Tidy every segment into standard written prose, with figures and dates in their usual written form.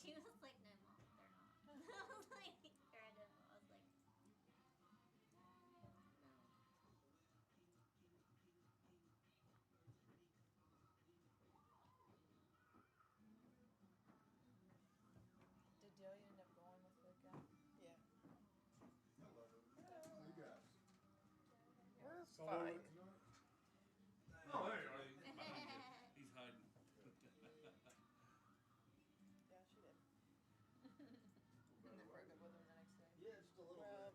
She was like, no, Mom, they're not. I was like, they're identical. I was like, no. Did Delia end up going with the guy? Yeah. Hello. How you guys? We're Solo fine. tonight? Oh, there you are. He's hiding. Yeah, she did. And then broke up with her the next day. Yeah, just a little Well, bit.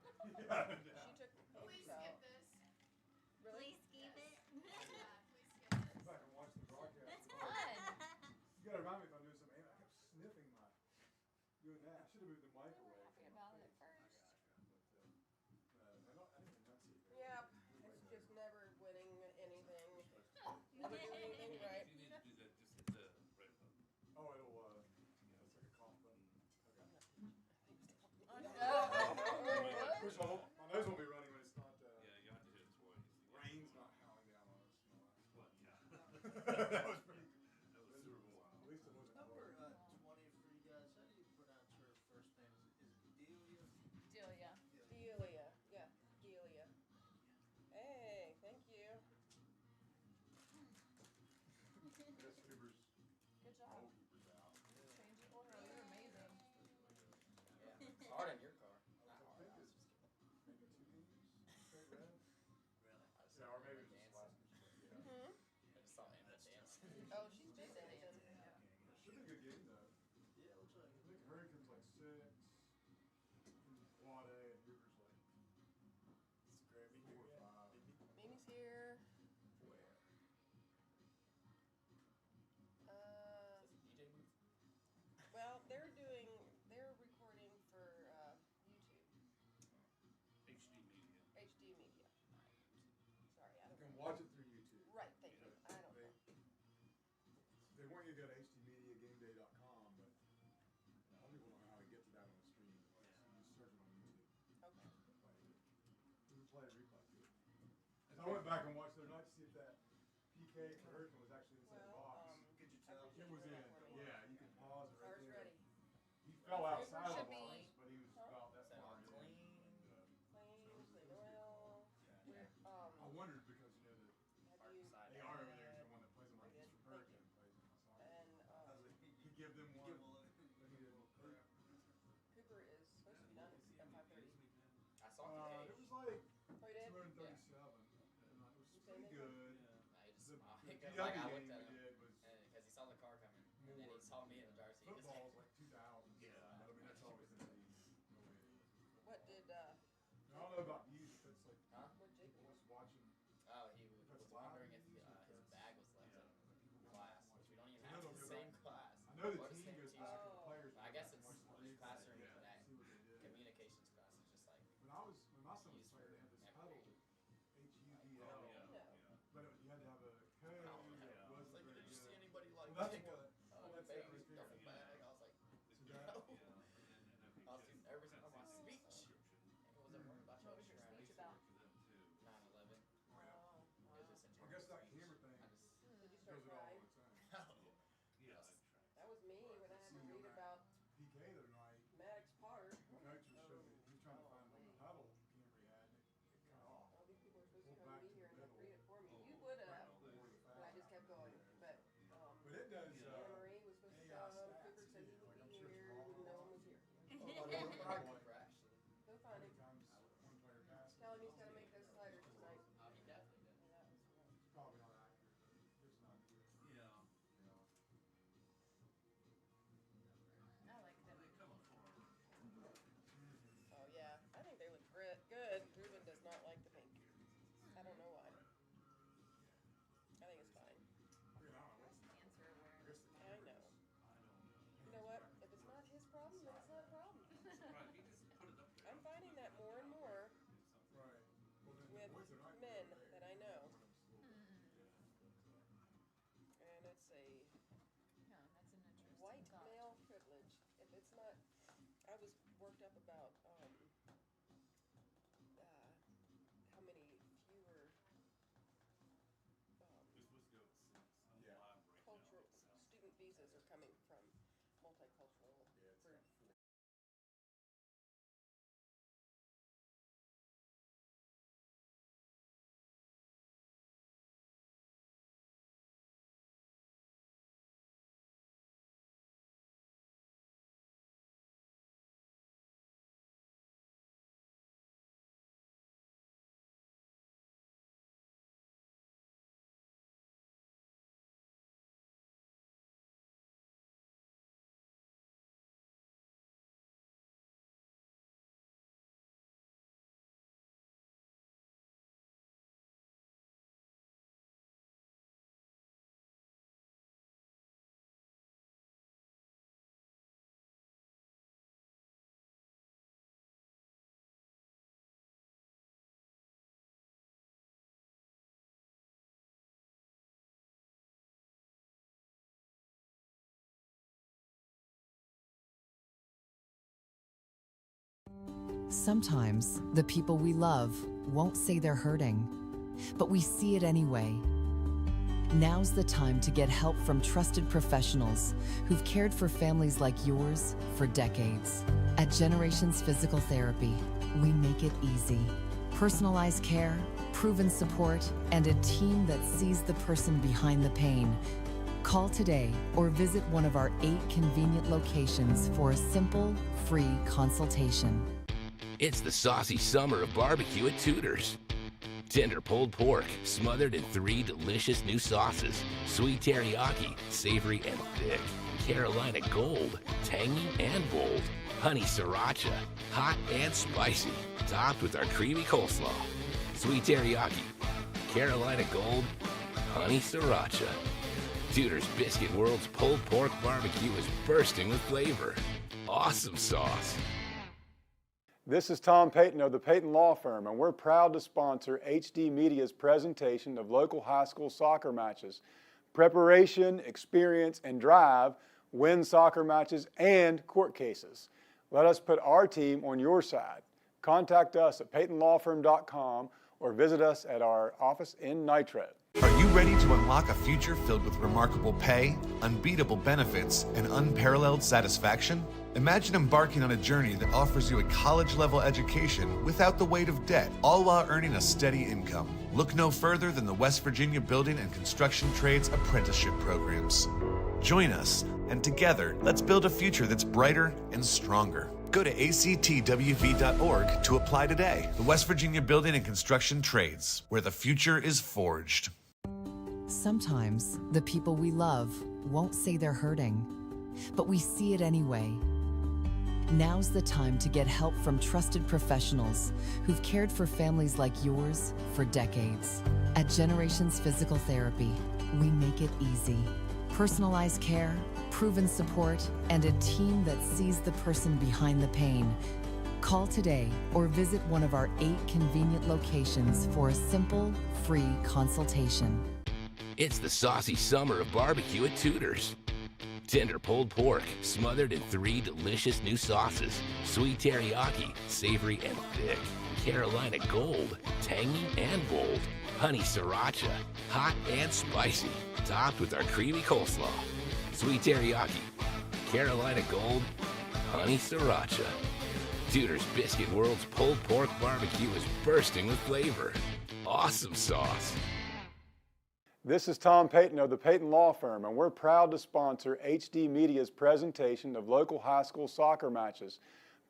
she took Please pictures skip out. this. Really? Please keep Yes. it. Yeah, please skip Go this. back and watch the broadcast. That's You fun. gotta remind me if I'm doing something. I kept sniffing doing that. I should have moved the mic We were away. happy from my about it face. at first. I didn't enunciate very Yeah, well. it's just never winning anything. Never doing anything If right. you need to do that, just hit the right button. Oh, it'll, it's like a cough button. Okay. Oh, no. Of course, my nose won't be running when it's not, Yeah, you have to hit it twice. rain's not howling down on us. What? Yeah. That was pretty That was Super Bowl. At least it wasn't Number hard. 20 for you guys. How do you pronounce her first name? Is it Delia? Delia. Delia. Yeah, Delia. Hey, thank you. I guess Hoover's, Good job. oh, Hoover's out. Change the oil. You're amazing. Yeah, it's hard in your car. Not I hard. think I was it's just kidding. maybe 2 games, straight red. Really? I just Yeah, saw or maybe Emma it's just dancing. last year. Yeah. Hmm? I just saw Emma dancing. Oh, she's been dancing. Should be a good game though. Yeah, looks like I think Hurricane's like 6, Quad A, and Hoover's like Scrappy 4 or 5. Mimi's here. Where? Is this a DJ booth? Well, they're recording for YouTube, HD media. HD media. Sorry, I You don't can know. watch it through YouTube. Right, thank you. I don't They, know. they want you to go to hdmediagameday.com, but a lot of people don't know how to get to that on the screen. So you just search it on YouTube. Okay. We would play a replay too. And I went back and watched the other night to see if that PK for Hurricane was actually inside the Well, box. Could you I tell? appreciate It was you in, doing that for me. yeah, you can pause it right Car's there. ready. He fell outside should of the box, be- but he was Huh? about that Is that far on in. clean? Clean, clean oil. Yeah. I wondered because you know that Have you Side AR over there is the one that plays them like Very this good. for Hurricane plays them. I saw it. and He give them one. Give a little. Then he did a little crap. Cooper is supposed to be done at 5:30. I saw It the was like Oh, you did? 237. And it was You say pretty anything? good. No, he just The smiled. PW Because like, I game looked we at him, did was because he saw the car coming, and then he more. saw me in the driver's seat. He just- Football's like 2000. Yeah. But I mean, that's always going to be the way it is. What did I don't know about you, if it's like, Huh? what Jacob was watching. Oh, he was wondering if his bag was left in class, which we don't even have the same class. I know the Or team same goes teacher. back to the players. I guess and it's watch the which league class are in see for that? what they did. Communications class is just like When my son was used playing, for they had this every huddle, region. HUDL. Oh, you yeah. know? But you had to have a code. Oh, that yeah. wasn't like, very did you see good. anybody like Well, that's take what- well, that's baby's everything. duffel bag? I was like, So no. that- I was doing every single my speech. And it wasn't worried about What was your speech about? 9/11. Oh, It was just a I guess that general camera thing I just Did you does start it all crying? the time. Yeah. That was me when I had to See, read when about PK the other night, Maddox Park. the coach was showing me, he was trying to find on the huddle camera he had, and it cut off. All these people were supposed to Pulled come back be to here the and middle. read it for me. You would have, Before the but I just kept going. But But it does, Anna Marie was supposed to AI come. stats, Cooper said he too. would Like, I'm be sure it's here. wrong. No one was here. Cooper actually. Go how find many him. times one player passes. Tell him he's got to make those sliders tonight. He definitely did. And that was wrong. It's probably not accurate, but it's not good. Yeah. You know. I like them. They come for Oh yeah, I think they look good. Ruben does not like the pink. I don't know why. I think it's fine. I mean, I don't know. Cancer I aware. guess the I know. I don't know. You know what? If it's not his problem, then it's not a problem. Right, he just put it up there. I'm finding that more and more Right. Well, then the with boys are not men good. that I know. Mm. And it's a Yeah, that's an interesting white thought. male privilege. If it's not, I was worked up about how many fewer We're supposed to go at 6. I'm Yeah. live right now. cultural student visas are coming from multicultural Sometimes the people we love won't say they're hurting, but we see it anyway. Now's the time to get help from trusted professionals who've cared for families like yours for decades. At Generations Physical Therapy, we make it easy. Personalized care, proven support, and a team that sees the person behind the pain. Call today or visit one of our 8 convenient locations for a simple, free consultation. It's the saucy summer of barbecue at Tudor's. Tender pulled pork, smothered in 3 delicious new sauces. Sweet teriyaki, savory and thick. Carolina Gold, tangy and bold. Honey sriracha, hot and spicy. Topped with our creamy coleslaw. Sweet teriyaki, Carolina Gold, honey sriracha. Tudor's Biscuit World's pulled pork barbecue is bursting with flavor. Awesome sauce. This is Tom Peyton of the Peyton Law Firm, and we're proud to sponsor HD Media's presentation of local high school soccer matches. Preparation, experience, and drive win soccer matches and court cases. Let us put our team on your side. Contact us at PeytonLawFirm.com or visit us at our office in Nitro. Are you ready to unlock a future filled with remarkable pay, unbeatable benefits, and unparalleled satisfaction? Imagine embarking on a journey that offers you a college-level education without the weight of debt, all while earning a steady income. Look no further than the West Virginia Building and Construction Trades apprenticeship programs. Join us, and together, let's build a future that's brighter and stronger. Go to actwv.org to apply today. The West Virginia Building and Construction Trades, where the future is forged. Sometimes the people we love won't say they're hurting, but we see it anyway. Now's the time to get help from trusted professionals who've cared for families like yours for decades. At Generations Physical Therapy, we make it easy. Personalized care, proven support, and a team that sees the person behind the pain. Call today or visit one of our 8 convenient locations for a simple, free consultation. It's the saucy summer of barbecue at Tudor's. Tender pulled pork, smothered in 3 delicious new sauces. Sweet teriyaki, savory and thick. Carolina Gold, tangy and bold. Honey sriracha, hot and spicy. Topped with our creamy coleslaw. Sweet teriyaki, Carolina Gold, honey sriracha. Tudor's Biscuit World's pulled pork barbecue is bursting with flavor. Awesome sauce. This is Tom Peyton of the Peyton Law Firm, and we're proud to sponsor HD Media's presentation of local high school soccer matches.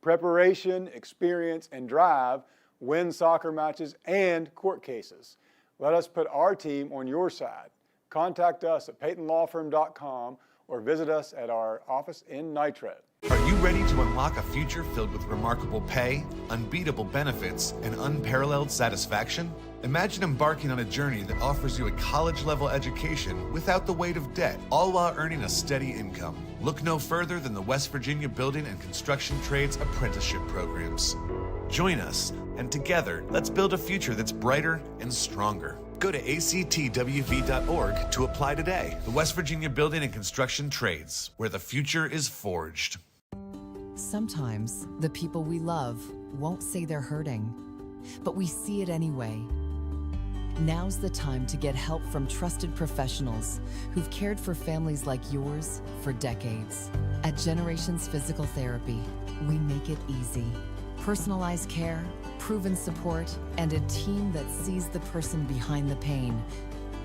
Preparation, experience, and drive win soccer matches and court cases. Let us put our team on your side. Contact us at PeytonLawFirm.com or visit us at our office in Nitro. Are you ready to unlock a future filled with remarkable pay, unbeatable benefits, and unparalleled satisfaction? Imagine embarking on a journey that offers you a college-level education without the weight of debt, all while earning a steady income. Look no further than the West Virginia Building and Construction Trades apprenticeship programs. Join us, and together, let's build a future that's brighter and stronger. Go to actwv.org to apply today. The West Virginia Building and Construction Trades, where the future is forged. Sometimes the people we love won't say they're hurting, but we see it anyway. Now's the time to get help from trusted professionals who've cared for families like yours for decades. At Generations Physical Therapy, we make it easy. Personalized care, proven support, and a team that sees the person behind the pain.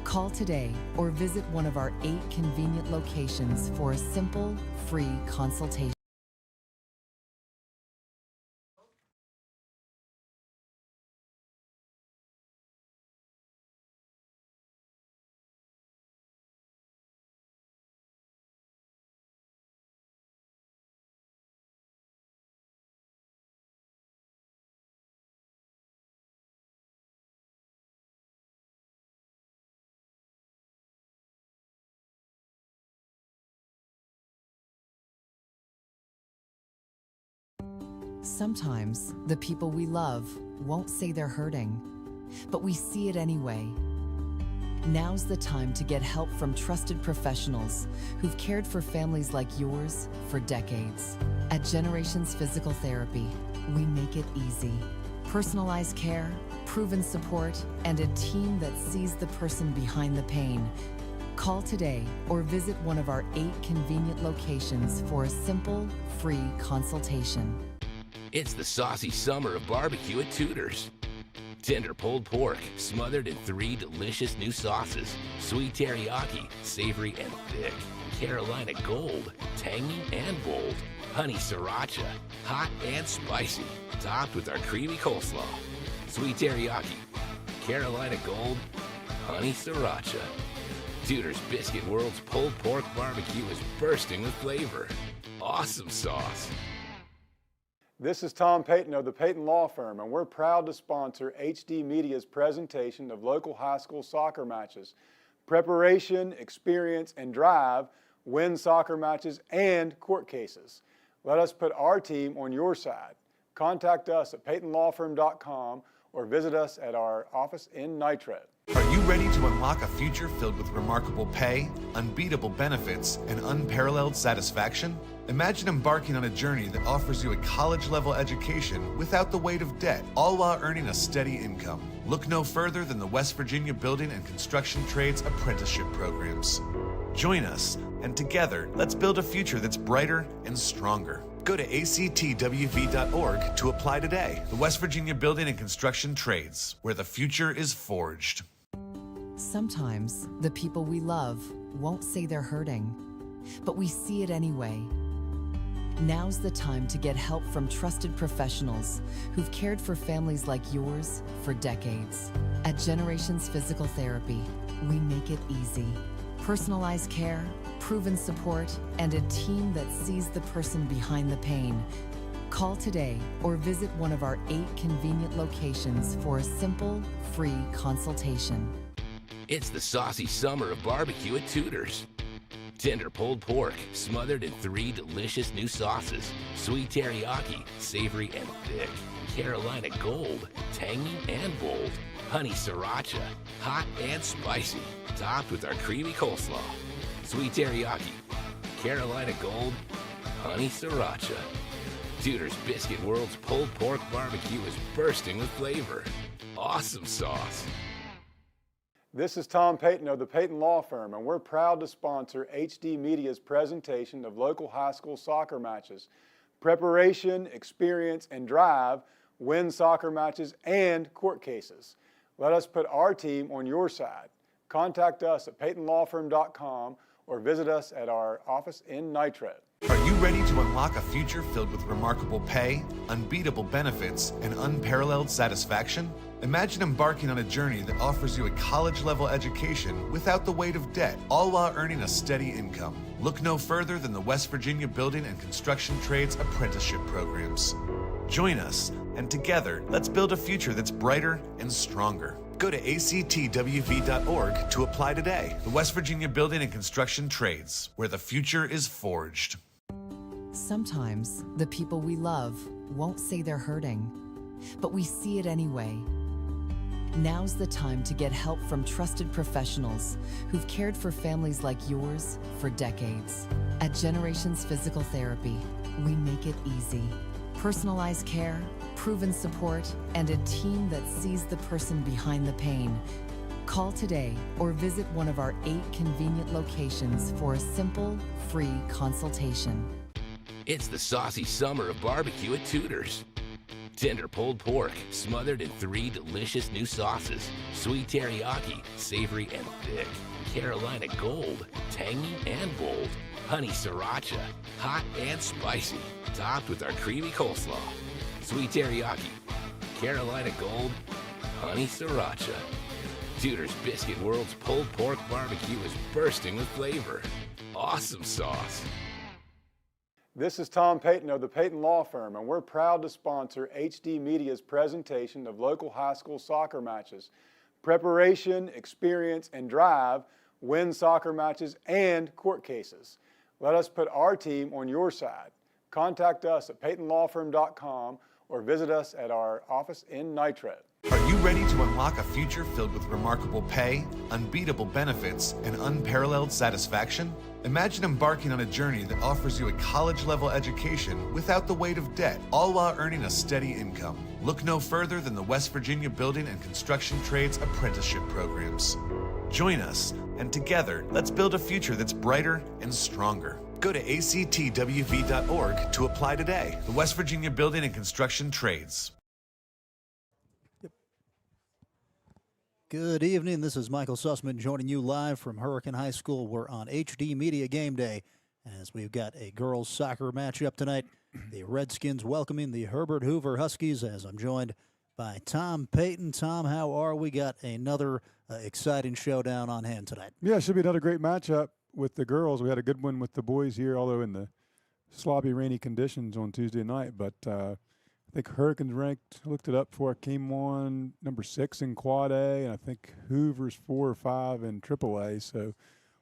Call today or visit one of our 8 convenient locations for a simple, free consultation. Sometimes the people we love won't say they're hurting, but we see it anyway. Now's the time to get help from trusted professionals who've cared for families like yours for decades. At Generations Physical Therapy, we make it easy. Personalized care, proven support, and a team that sees the person behind the pain. Call today or visit one of our 8 convenient locations for a simple, free consultation. It's the saucy summer of barbecue at Tudor's. Tender pulled pork, smothered in 3 delicious new sauces. Sweet teriyaki, savory and thick. Carolina Gold, tangy and bold. Honey sriracha, hot and spicy. Topped with our creamy coleslaw. Sweet teriyaki, Carolina Gold, honey sriracha. Tudor's Biscuit World's pulled pork barbecue is bursting with flavor. Awesome sauce. This is Tom Peyton of the Peyton Law Firm, and we're proud to sponsor HD Media's presentation of local high school soccer matches. Preparation, experience, and drive win soccer matches and court cases. Let us put our team on your side. Contact us at peytonlawfirm.com or visit us at our office in Nitro. Are you ready to unlock a future filled with remarkable pay, unbeatable benefits, and unparalleled satisfaction? Imagine embarking on a journey that offers you a college-level education without the weight of debt, all while earning a steady income. Look no further than the West Virginia Building and Construction Trades apprenticeship programs. Join us, and together, let's build a future that's brighter and stronger. Go to actwv.org to apply today. The West Virginia Building and Construction Trades, where the future is forged. Sometimes the people we love won't say they're hurting, but we see it anyway. Now's the time to get help from trusted professionals who've cared for families like yours for decades. At Generations Physical Therapy, we make it easy. Personalized care, proven support, and a team that sees the person behind the pain. Call today or visit one of our 8 convenient locations for a simple, free consultation. It's the saucy summer of barbecue at Tudor's. Tender pulled pork, smothered in 3 delicious new sauces. Sweet teriyaki, savory and thick. Carolina Gold, tangy and bold. Honey sriracha, hot and spicy. Topped with our creamy coleslaw. Sweet teriyaki, Carolina Gold, honey sriracha. Tudor's Biscuit World's pulled pork barbecue is bursting with flavor. Awesome sauce. This is Tom Peyton of the Peyton Law Firm, and we're proud to sponsor HD Media's presentation of local high school soccer matches. Preparation, experience, and drive win soccer matches and court cases. Let us put our team on your side. Contact us at peytonlawfirm.com or visit us at our office in Nitro. Are you ready to unlock a future filled with remarkable pay, unbeatable benefits, and unparalleled satisfaction? Imagine embarking on a journey that offers you a college-level education without the weight of debt, all while earning a steady income. Look no further than the West Virginia Building and Construction Trades apprenticeship programs. Join us, and together, let's build a future that's brighter and stronger. Go to actwv.org to apply today. The West Virginia Building and Construction Trades, where the future is forged. Sometimes the people we love won't say they're hurting, but we see it anyway. Now's the time to get help from trusted professionals who've cared for families like yours for decades. At Generations Physical Therapy, we make it easy. Personalized care, proven support, and a team that sees the person behind the pain. Call today or visit one of our 8 convenient locations for a simple, free consultation. It's the saucy summer of barbecue at Tudor's. Tender pulled pork, smothered in 3 delicious new sauces. Sweet teriyaki, savory and thick. Carolina Gold, tangy and bold. Honey sriracha, hot and spicy. Topped with our creamy coleslaw. Sweet teriyaki, Carolina Gold, honey sriracha. Tudor's Biscuit World's pulled pork barbecue is bursting with flavor. Awesome sauce. This is Tom Peyton of the Peyton Law Firm, and we're proud to sponsor HD Media's presentation of local high school soccer matches. Preparation, experience, and drive win soccer matches and court cases. Let us put our team on your side. Contact us at peytonlawfirm.com or visit us at our office in Nitro. Are you ready to unlock a future filled with remarkable pay, unbeatable benefits, and unparalleled satisfaction? Imagine embarking on a journey that offers you a college-level education without the weight of debt, all while earning a steady income. Look no further than the West Virginia Building and Construction Trades apprenticeship programs. Join us, and together, let's build a future that's brighter and stronger. Go to actwv.org to apply today. The West Virginia Building and Construction Trades. Good evening. This is Michael Sussman joining you live from Hurricane High School. We're on HD Media Game Day as we've got a girls soccer matchup tonight. The Redskins welcoming the Herbert Hoover Huskies as I'm joined by Tom Peyton. Tom, how are we? Got another exciting showdown on hand tonight. Yeah, it should be another great matchup with the girls. We had a good one with the boys here, although in the sloppy, rainy conditions on Tuesday night. But I think Hurricanes ranked, I looked it up before I came on, number 6 in Quad A, and I think Hoover's 4 or 5 in Triple A. So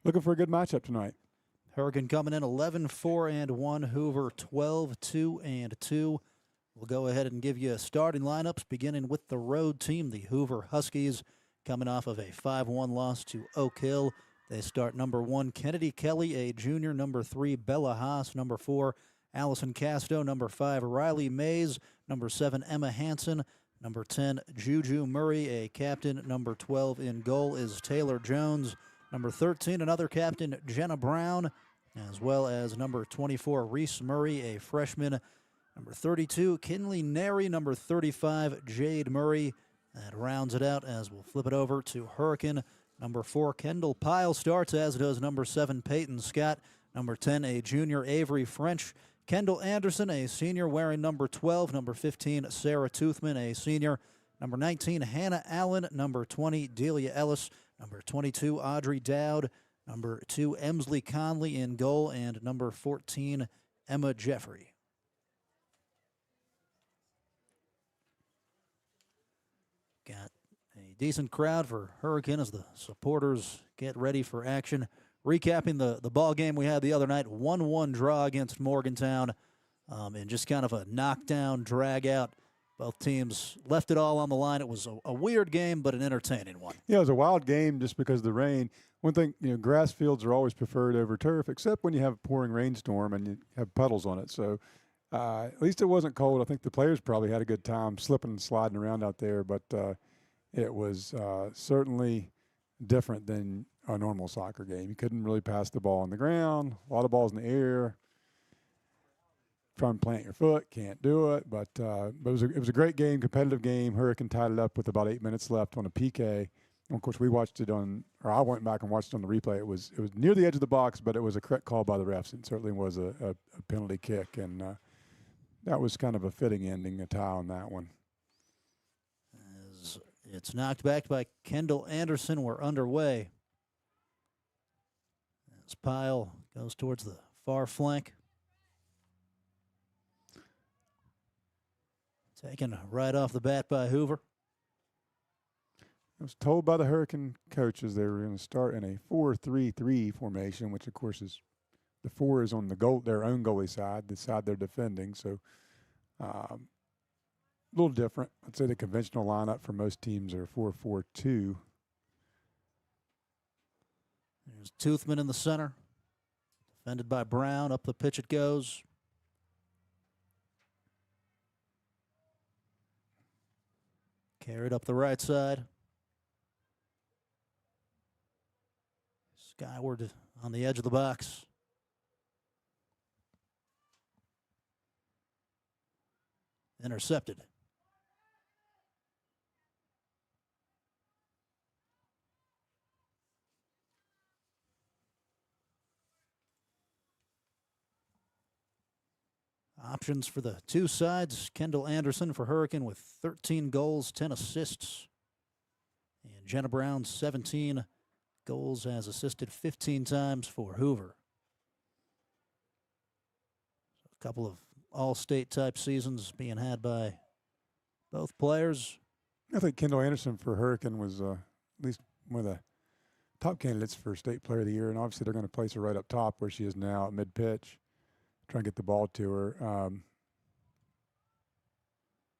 looking for a good matchup tonight. Hurricane coming in 11-4-1, Hoover 12-2-2. We'll go ahead and give you starting lineups, beginning with the road team, the Hoover Huskies, coming off of a 5-1 loss to Oak Hill. They start number 1, Kennedy Kelly, a junior, number 3, Bella Haas, number 4, Allison Casto, number 5, Riley Mays, number 7, Emma Hansen, number 10, Juju Murray, a captain, number 12 in goal is Taylor Jones, number 13, another captain, Jenna Brown, as well as number 24, Reese Murray, a freshman, number 32, Kinley Nary, number 35, Jade Murray. That rounds it out as we'll flip it over to Hurricane. Number 4, Kendall Pyle starts, as does number 7, Peyton Scott, number 10, a junior, Avery French, Kendall Anderson, a senior, wearing number 12. Number 15, Sarah Toothman, a senior. Number 19, Hannah Allen. Number 20, Delia Ellis. Number 22, Audrey Dowd. Number 2, Emsley Conley in goal. And number 14, Emma Jeffrey. Got a decent crowd for Hurricane as the supporters get ready for action. Recapping the ball game we had the other night, 1-1 draw against Morgantown, and just kind of a knockdown, drag out. Both teams left it all on the line. It was a weird game, but an entertaining one. Yeah, it was a wild game just because of the rain. One thing, grass fields are always preferred over turf, except when you have a pouring rainstorm and you have puddles on it. So at least it wasn't cold. I think the players probably had a good time slipping and sliding around out there, but it was certainly different than a normal soccer game. You couldn't really pass the ball on the ground. A lot of balls in the air. Trying to plant your foot, can't do it. But it was a great game, competitive game. Hurricane tied it up with about 8 minutes left on a PK. And of course, we watched it I went back and watched it on the replay. It was near the edge of the box, but it was a correct call by the refs. It certainly was a penalty kick, and that was kind of a fitting ending, a tie on that one. As it's knocked back by Kendall Anderson, we're underway. As Pyle goes towards the far flank. Taken right off the bat by Hoover. I was told by the Hurricane coaches they were going to start in a 4-3-3 formation, which of course is the 4 is on their own goalie side, the side they're defending. So a little different. I'd say the conventional lineup for most teams are 4-4-2. There's Toothman in the center. Defended by Brown. Up the pitch it goes. Carried up the right side. Skyward on the edge of the box. Intercepted. Options for the two sides. Kendall Anderson for Hurricane with 13 goals, 10 assists. And Jenna Brown, 17 goals, has assisted 15 times for Hoover. So a couple of all-state type seasons being had by both players. I think Kendall Anderson for Hurricane was at least one of the top candidates for State Player of the Year, and obviously they're going to place her right up top where she is now at mid-pitch. Try and get the ball to her.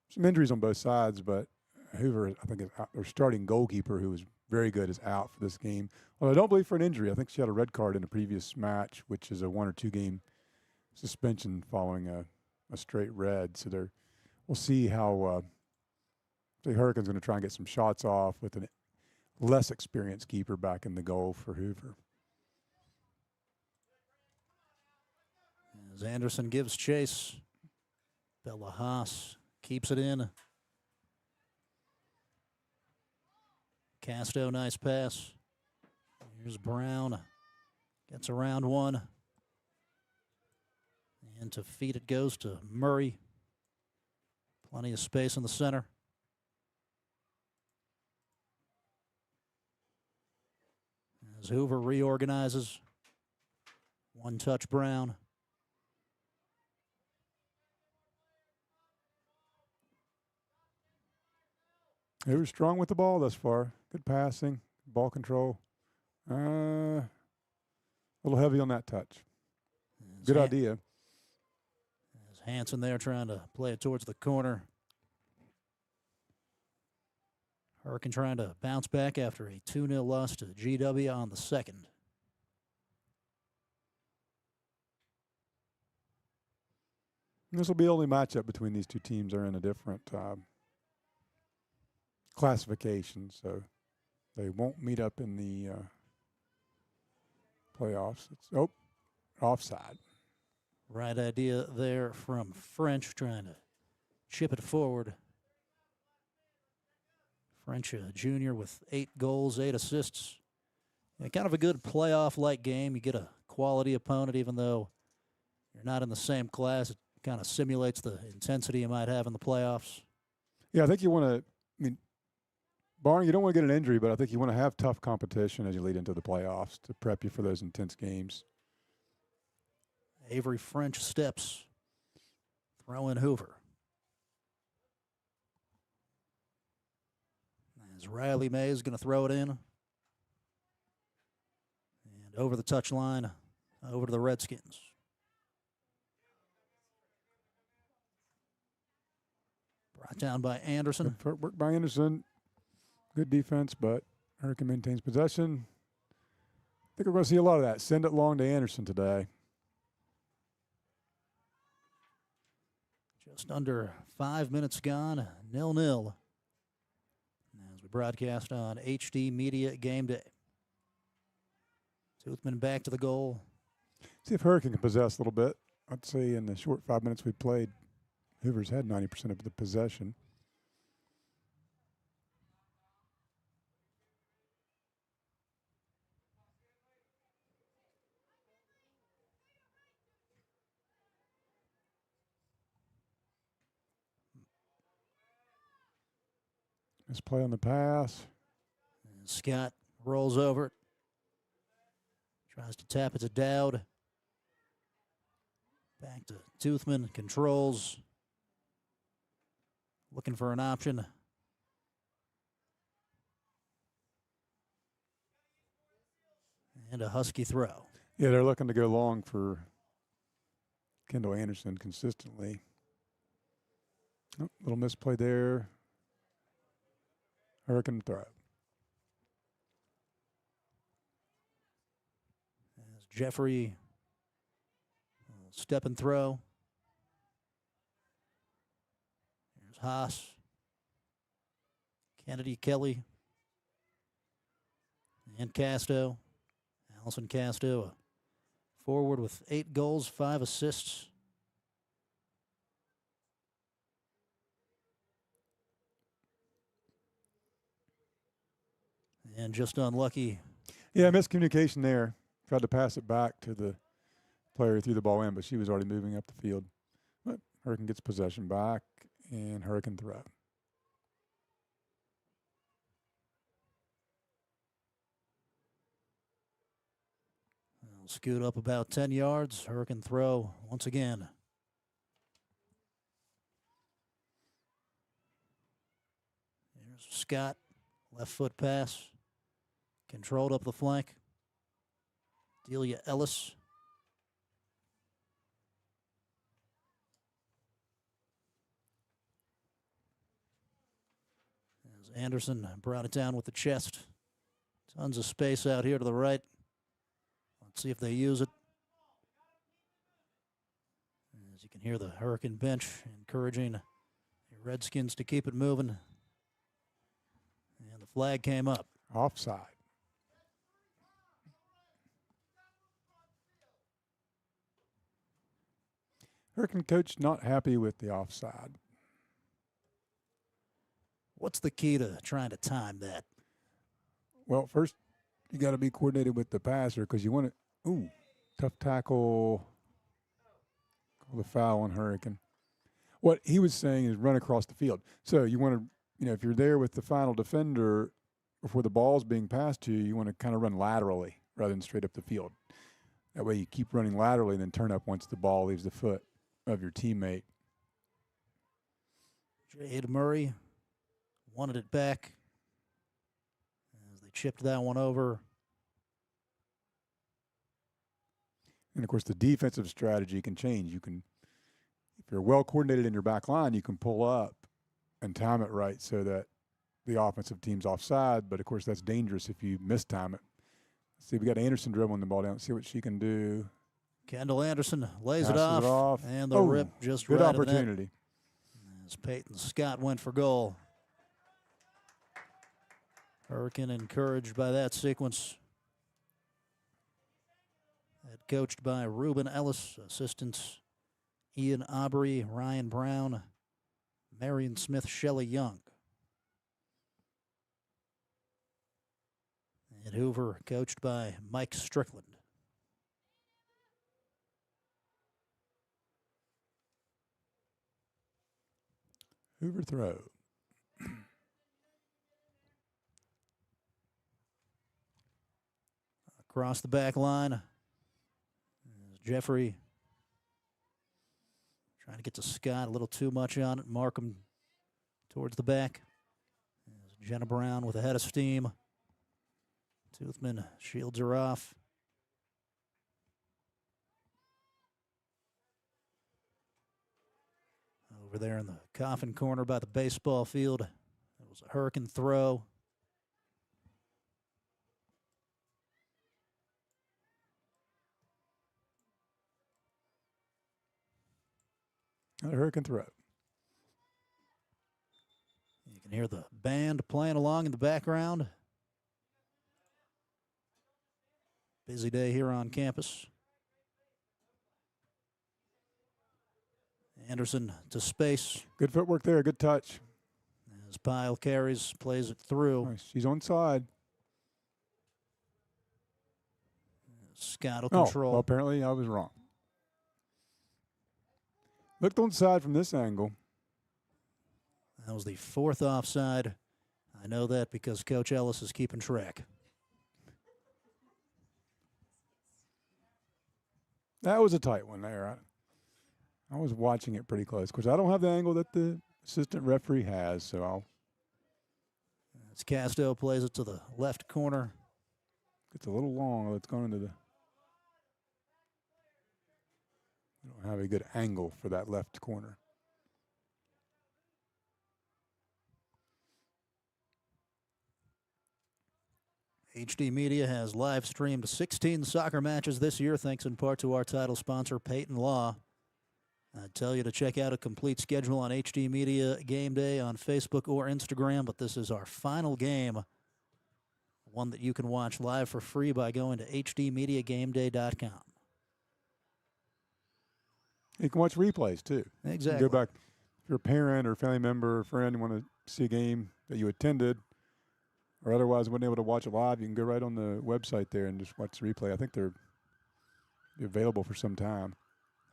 Some injuries on both sides, but Hoover, I think, is out, their starting goalkeeper, who was very good, is out for this game. Well, I don't believe for an injury. I think she had a red card in a previous match, which is a 1 or 2 game suspension following a straight red. So we'll see how the Hurricanes going to try and get some shots off with a less experienced keeper back in the goal for Hoover. As Anderson gives chase, Bella Haas keeps it in. Casto, nice pass. Here's Brown. Gets around one. And to feet it goes to Murray. Plenty of space in the center. As Hoover reorganizes. One touch Brown. They were strong with the ball thus far. Good passing, ball control. A little heavy on that touch. Good idea. As Hanson there trying to play it towards the corner. Hurricane trying to bounce back after a 2-0 loss to GW on the second. This will be the only matchup between these two teams. Are in a different classification, so they won't meet up in the playoffs. It's offside. Right idea there from French, trying to chip it forward. French, a junior with 8 goals, 8 assists. Yeah, kind of a good playoff-like game. You get a quality opponent, even though you're not in the same class. It kind of simulates the intensity you might have in the playoffs. Yeah, I think you want to, barring you don't want to get an injury, but I think you want to have tough competition as you lead into the playoffs to prep you for those intense games. Avery French steps. Throw in Hoover. As Riley May is going to throw it in. And over the touchline, over to the Redskins. Brought down by Anderson. Good work by Anderson. Good defense, but Hurricane maintains possession. I think we're going to see a lot of that. Send it long to Anderson today. Just under 5 minutes gone, 0-0. As we broadcast on HD Media Game Day. Toothman back to the goal. See if Hurricane can possess a little bit. I'd say in the short 5 minutes we played, Hoover's had 90% of the possession. Nice play on the pass. And Scott rolls over it. Tries to tap it to Dowd. Back to Toothman. Controls. Looking for an option. And a Husky throw. Yeah, they're looking to go long for Kendall Anderson consistently. Oh, little misplay there. Hurricane throw. As Jeffrey step and throw. Here's Haas. Kennedy Kelly. And Casto. Allison Casto, a forward with 8 goals, 5 assists. And just unlucky. Yeah, miscommunication there. Tried to pass it back to the player who threw the ball in, but she was already moving up the field. But Hurricane gets possession back, and Hurricane throw. They'll scoot up about 10 yards. Hurricane throw once again. Here's Scott. Left foot pass. Controlled up the flank. Delia Ellis. As Anderson brought it down with the chest. Tons of space out here to the right. Let's see if they use it. As you can hear the Hurricane bench encouraging the Redskins to keep it moving. And the flag came up. Offside. Hurricane coach not happy with the offside. What's the key to trying to time that? Well, first you got to be coordinated with the passer because you want to. Ooh, tough tackle. Call the foul on Hurricane. What he was saying is run across the field. So you want to, if you're there with the final defender before the ball's being passed to you, you want to kind of run laterally rather than straight up the field. That way you keep running laterally and then turn up once the ball leaves the foot of your teammate. Jade Murray wanted it back as they chipped that one over. And, of course, the defensive strategy can change. You can, if you're well coordinated in your back line, you can pull up and time it right so that the offensive team's offside. But, of course, that's dangerous if you mistime it. Let's see, we got Anderson dribbling the ball down. Let's see what she can do. Kendall Anderson lays it Passes off, and the rip just good right opportunity. As Peyton Scott went for goal. Hurricane encouraged by that sequence. Head coached by Ruben Ellis, assistants Ian Aubrey, Ryan Brown, Marion Smith, Shelley Young. And Hoover coached by Mike Strickland. Hoover throw. Across the back line. Jeffrey trying to get to Scott, a little too much on it. Markham towards the back. Jenna Brown with a head of steam. Toothman shields her off. Over there in the coffin corner by the baseball field, it was a Hurricane throw. A Hurricane throw. You can hear the band playing along in the background. Busy day here on campus. Anderson to space. Good footwork there, good touch. As Pyle carries, plays it through. Nice. She's onside. Scott will control. Well, apparently I was wrong. Looked onside from this angle. That was the fourth offside. I know that because Coach Ellis is keeping track. That was a tight one there. I was watching it pretty close. Of course, I don't have the angle that the assistant referee has, so I'll. As Casto plays it to the left corner. It's a little long. It's going into the. We don't have a good angle for that left corner. HD Media has live streamed 16 soccer matches this year, thanks in part to our title sponsor, Peyton Law. I'd tell you to check out a complete schedule on HD Media Game Day on Facebook or Instagram, but this is our final game, one that you can watch live for free by going to hdmediagameday.com. You can watch replays, too. Exactly. You can go back. If you're a parent or family member or friend, you want to see a game that you attended or otherwise wasn't able to watch it live, you can go right on the website there and just watch the replay. I think they're available for some time.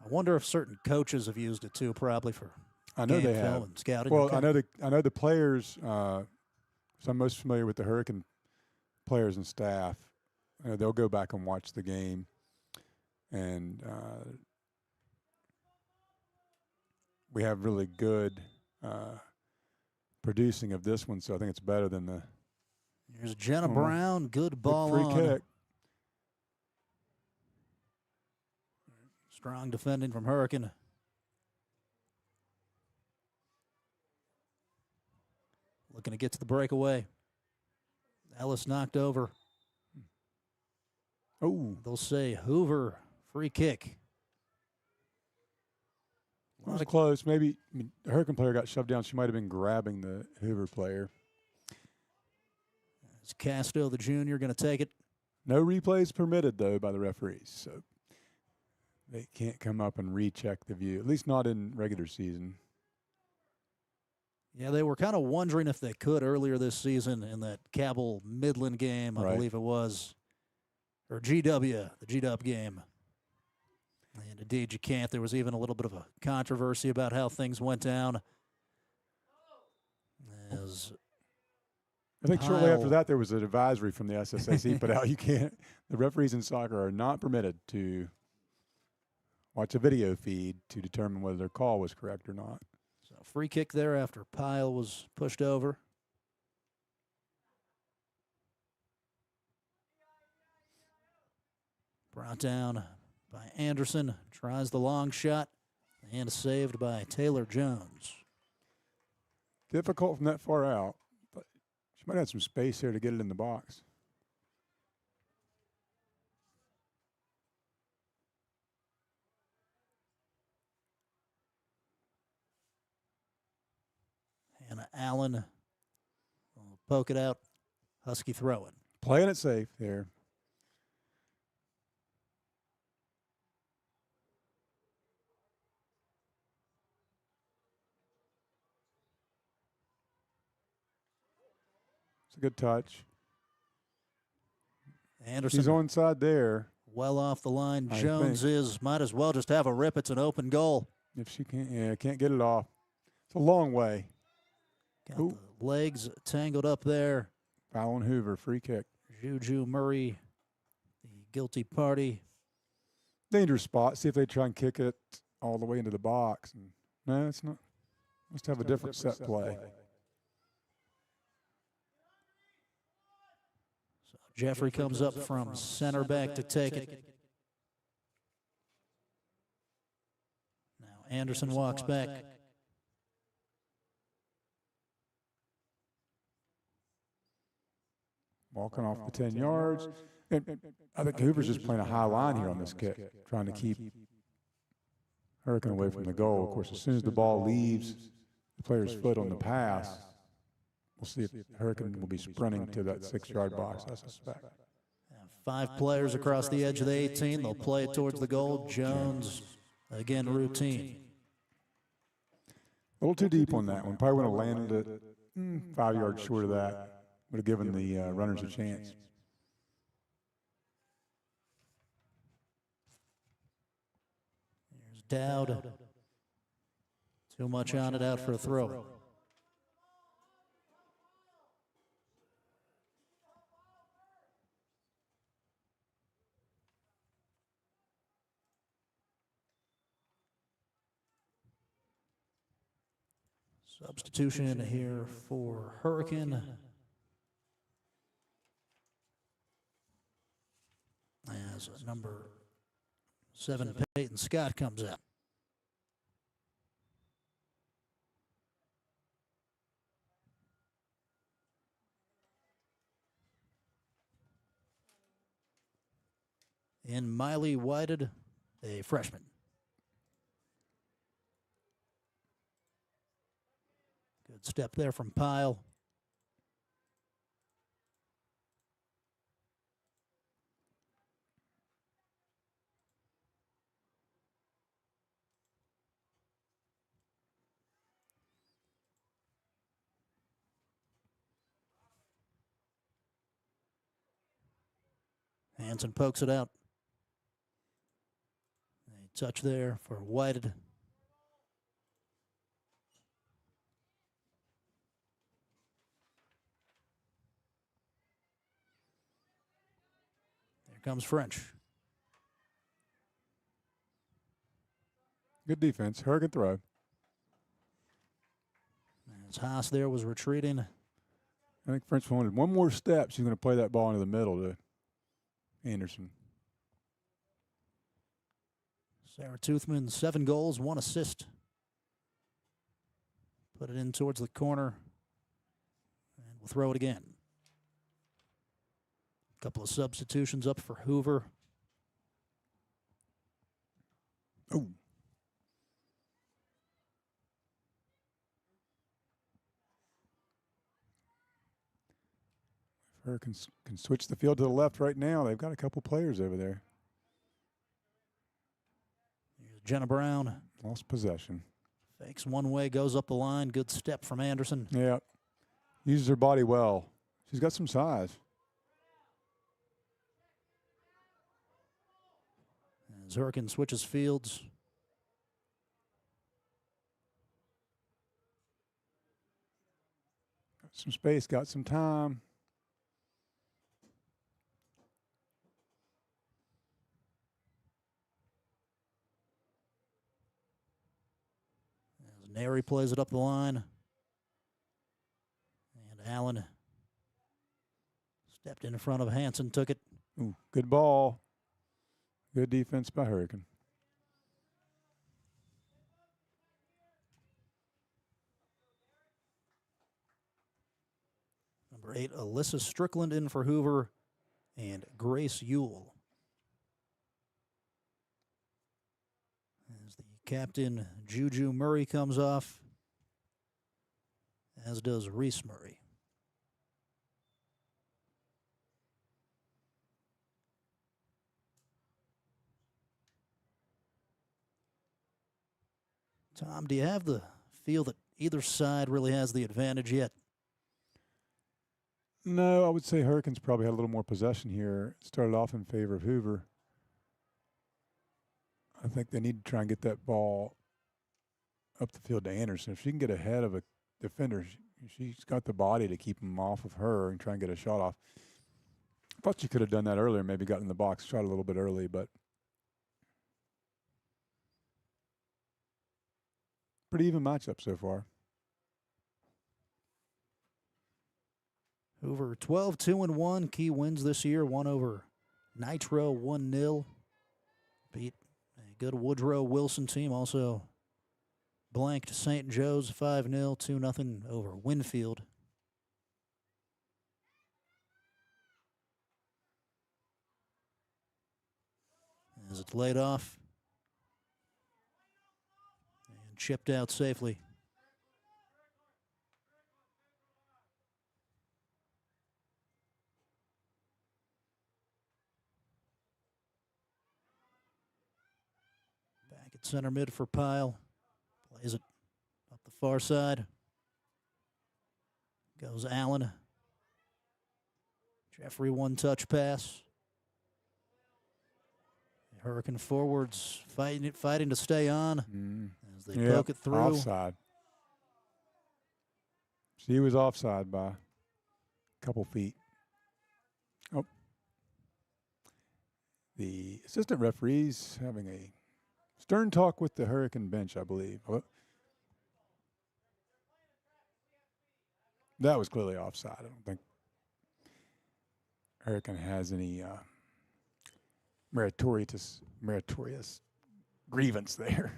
I wonder if certain coaches have used it, too, probably for I know they game have. film and scouting. Well, Okay. I know the players, so I'm most familiar with the Hurricane players and staff. They'll go back and watch the game. And we have really good producing of this one, so I think it's better than the. Here's Jenna Brown, good ball free on. kick. Strong defending from looking to get to the breakaway. Ellis knocked over. Oh, They'll say Hoover, free kick. it was close. Maybe the Hurricane player got shoved down. She might have been grabbing the Hoover player. It's Casto, the junior, going to take it. No replays permitted, though, by the referees. So they can't come up and recheck the view, at least not in regular season. Yeah, they were kind of wondering if they could earlier this season in that Cabell Midland game, I believe it was. Or GW, the GW game. And indeed, you can't. There was even a little bit of a controversy about how things went down. As I think shortly after that, there was an advisory from the SSAC put out. You can't, the referees in soccer are not permitted to watch a video feed to determine whether their call was correct or not. So free kick there after Pyle was pushed over. Brought down by Anderson. Tries the long shot and saved by Taylor Jones. Difficult from that far out, but she might have some space here to get it in the box. Hannah Allen will poke it out. Husky throwing. Playing it safe there. It's a good touch. Anderson. She's onside there. Well off the line. I Jones think. is. Might as well just have a rip. It's an open goal. If she can't, can't get it off. It's a long way. Got the legs tangled up there. Foul on Hoover, free kick. Juju Murray, the guilty party. Dangerous spot. See if they try and kick it all the way into the box. And, no, it's not. Must have a different set play. So Jeffrey comes up from center back to take it. Now Anderson walks back. Walking off the 10 yards. And I think Hoover's just playing a high line here on this kick, trying to keep Hurricane away from the goal. Of course, as soon as the ball leaves the player's foot on the pass, we'll see if Hurricane will be sprinting to that 6-yard box, I suspect. 5 players across the edge of the 18. They'll play it towards the goal. Jones, again, routine. A little too deep on that one. Probably would have landed it 5 yards short of that. Would have given the runners a chance. Here's Dowd. Too much on it, out for a throw. Substitution here for Hurricane. As number 7, Peyton Scott, comes out. And Miley Whited, a freshman. Good step there from Pyle. Hanson pokes it out. A touch there for Whited. There comes French. Good defense. Hurricane throw. As Haas there was retreating. I think French wanted one more step. She's going to play that ball into the middle to Anderson. Sarah Toothman, 7 goals, 1 assist. Put it in towards the corner. We'll throw it again. A couple of substitutions up for Hoover. Oh. Hurricane can switch the field to the left right now. They've got a couple players over there. Here's Jenna Brown. Lost possession. Fakes one way, goes up the line. Good step from Anderson. Yeah. Uses her body well. She's got some size. As Hurricane switches fields. Got some space, got some time. As Neri plays it up the line. And Allen stepped in front of Hanson, took it. Ooh, good ball. Good defense by Hurricane. Number 8, Alyssa Strickland in for Hoover, and Grace Ewell. As the captain, Juju Murray, comes off, as does Reese Murray. Tom, do you have the feel that either side really has the advantage yet? No, I would say Hurricanes probably had a little more possession here. Started off in favor of Hoover. I think they need to try and get that ball up the field to Anderson. If she can get ahead of a defender, she's got the body to keep him off of her and try and get a shot off. I thought she could have done that earlier, maybe got in the box, shot a little bit early, but pretty even matchup so far. Hoover 12-2-1. Key wins this year. Won over Nitro 1-0. Beat a good Woodrow Wilson team. Also blanked St. Joe's 5-0, 2-0 over Winfield. As it's laid off and chipped out safely. Back at center mid for Pyle. Plays it up the far side. Goes Allen. Jeffrey one-touch pass. Hurricane forwards fighting to stay on as they poke it through. Offside. She was offside by a couple feet. Oh. The assistant referee's having a stern talk with the Hurricane bench, I believe. Oh. That was clearly offside. I don't think Hurricane has any meritorious grievance there.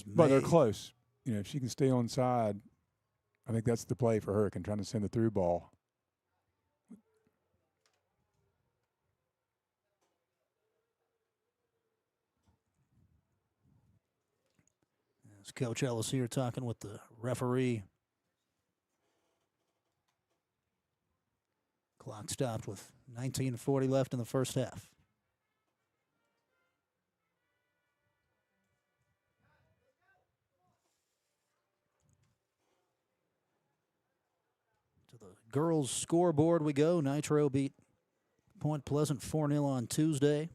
But they're close. You know, if she can stay on side, I think that's the play for Hurricane, trying to send the through ball. As Coach Ellis here talking with the referee. Clock stopped with 19:40 left in the first half. To the girls' scoreboard we go. Nitro beat Point Pleasant 4-0 on Tuesday.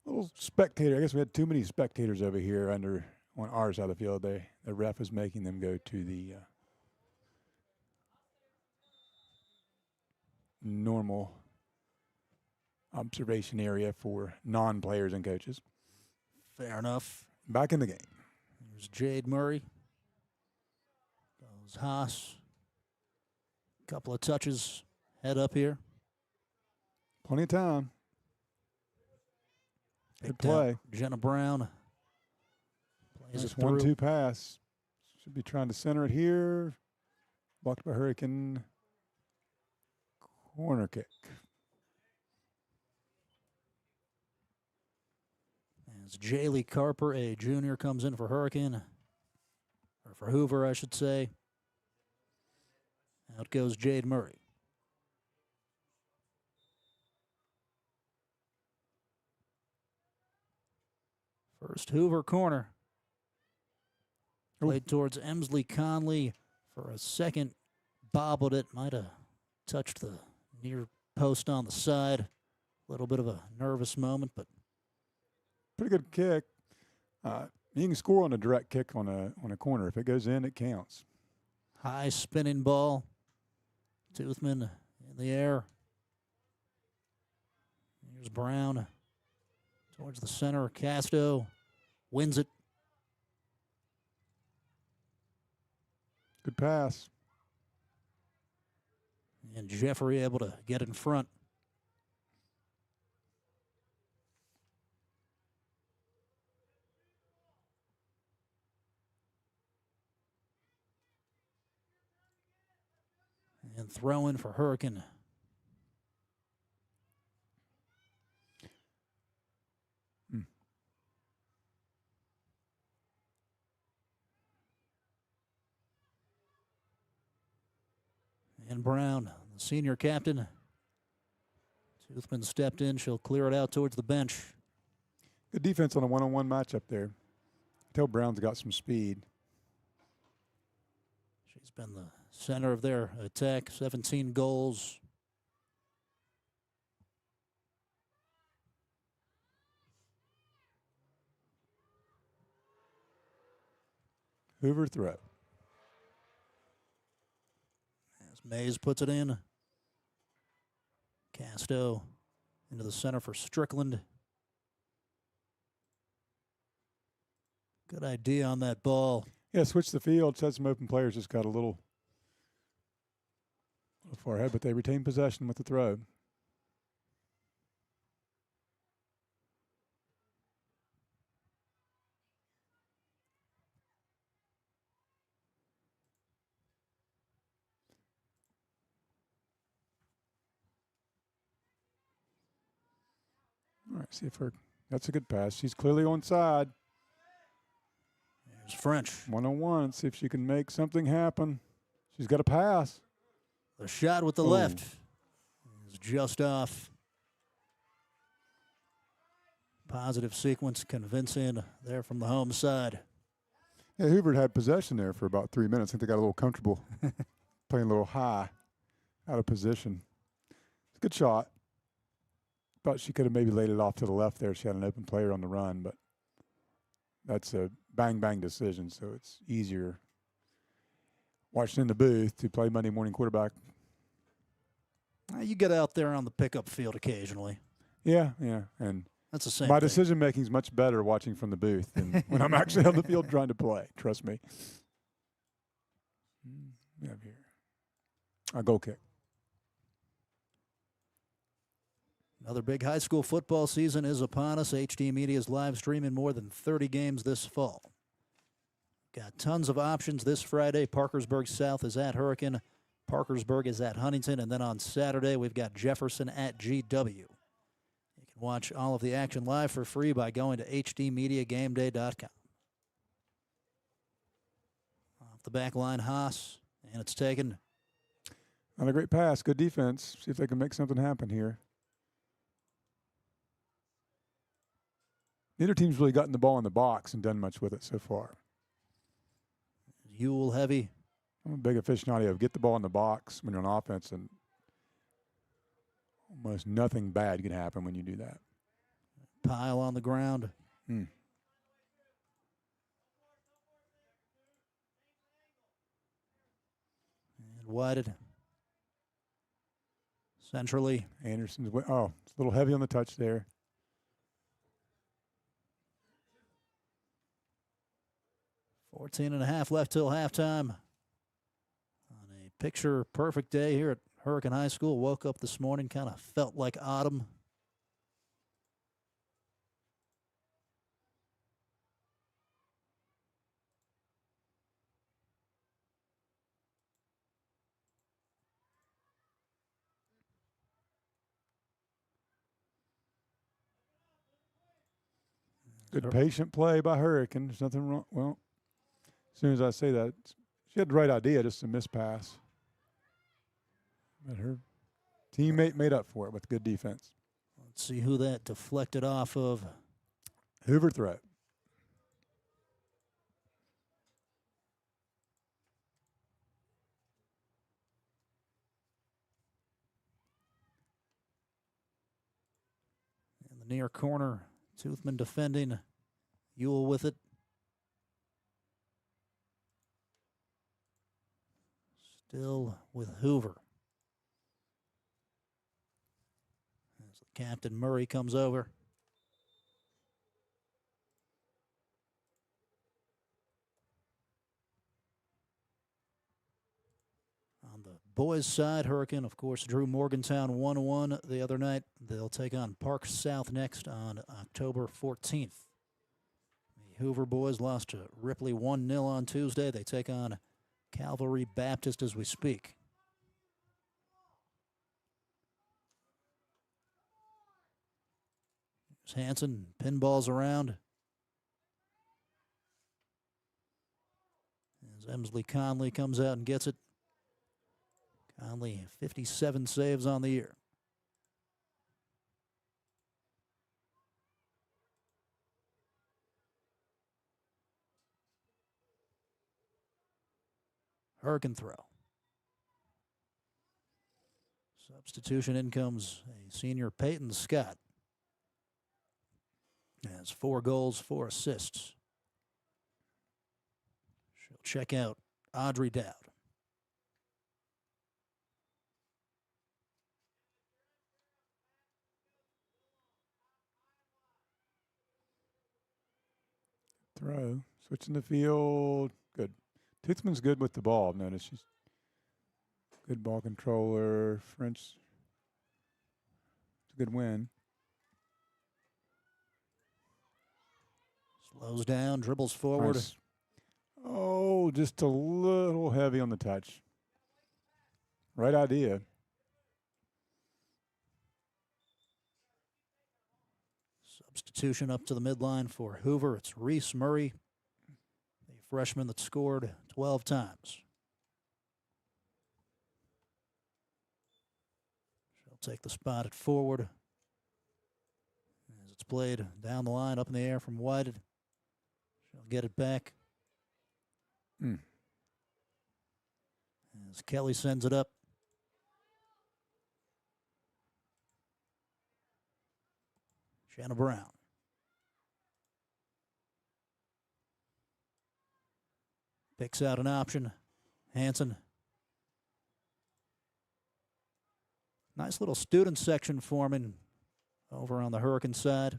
Little spectator. I guess we had too many spectators over here on our side of the field. The ref is making them go to the normal observation area for non-players and coaches. Fair enough. Back in the game. There's Jade Murray. Goes Haas. Couple of touches. Head up here. Plenty of time. Good Picked play. out Jenna Brown. Plays Nice it through. 1-2 pass. Should be trying to center it here. Blocked by Hurricane. Corner kick. As Jaylee Carper, a junior, comes in for Hurricane. Or for Hoover, I should say. Out goes Jade Murray. First Hoover corner. Played towards Emsley Conley for a second. Bobbled it. Might have touched the near post on the side. A little bit of a nervous moment, but pretty good kick. You can score on a direct kick on a corner. If it goes in, it counts. High spinning ball. Toothman in the air. Here's Brown towards the center. Casto wins it. Good pass. And Jeffrey able to get in front. And throw in for Hurricane. And Brown, the senior captain. Toothman stepped in. She'll clear it out towards the bench. Good defense on a one-on-one matchup there. Tell Brown's got some speed. She's been the center of their attack. 17 goals. Hoover throw. As Mays puts it in. Casto into the center for Strickland. Good idea on that ball. Yeah, switch the field. Said some open players just got a little far ahead, but they retain possession with the throw. All right, see if that's a good pass. She's clearly onside. There's French. 1-on-1. See if she can make something happen. She's got a pass. The shot with the left is just off. Positive sequence, convincing there from the home side. Yeah, Hoover had possession there for about 3 minutes. I think they got a little comfortable playing a little high, out of position. It's a good shot. Thought she could have maybe laid it off to the left there. She had an open player on the run, but that's a bang-bang decision, so it's easier watching in the booth to play Monday morning quarterback. You get out there on the pickup field occasionally. Yeah, and that's the same my thing. decision-making is much better watching from the booth than when I'm actually on the field trying to play. Trust me. We have here a goal kick. Another big high school football season is upon us. HD Media is live streaming more than 30 games this fall. Got tons of options this Friday. Parkersburg South is at Hurricane. Parkersburg is at Huntington. And then on Saturday, we've got Jefferson at GW. You can watch all of the action live for free by going to hdmediagameday.com. Off the back line, Haas, and it's taken. Not a great pass. Good defense. See if they can make something happen here. Neither team's really gotten the ball in the box and done much with it so far. Ewell heavy. I'm a big aficionado of get the ball in the box when you're on offense, and almost nothing bad can happen when you do that. Pile on the ground. And Whited. Centrally. Anderson's, it's a little heavy on the touch there. $14 and a half left till halftime. On a picture-perfect day here at Hurricane High School. Woke up this morning, kind of felt like autumn. Good patient play by Hurricane. There's nothing wrong. Well, as soon as I say that, she had the right idea, just a mispass. But her teammate made up for it with good defense. Let's see who that deflected off of. Hoover threat. In the near corner, Toothman defending. Ewell with it. Still with Hoover. As Captain Murray comes over. On the boys' side, Hurricane, of course, drew Morgantown 1-1 the other night. They'll take on Park South next on October 14th. The Hoover boys lost to Ripley 1-0 on Tuesday. They take on Calvary Baptist as we speak. Here's Hanson, pinballs around. As Emsley Conley comes out and gets it. Conley, 57 saves on the year. Hurricane throw. Substitution in comes a senior Peyton Scott. Has 4 goals, 4 assists. She'll check out Audrey Dowd. Throw. Switching the field. Good. Toothman's good with the ball. Notice she's good ball controller. French. It's a good win. Slows down, dribbles forward. Nice. Oh, just a little heavy on the touch. Right idea. Substitution up to the midline for Hoover. It's Reese Murray, the freshman that scored 12 times. She'll take the spot at forward. As it's played down the line, up in the air from Whited. She'll get it back. As Kelly sends it up. Shanna Brown. Picks out an option. Hanson. Nice little student section forming over on the Hurricane side.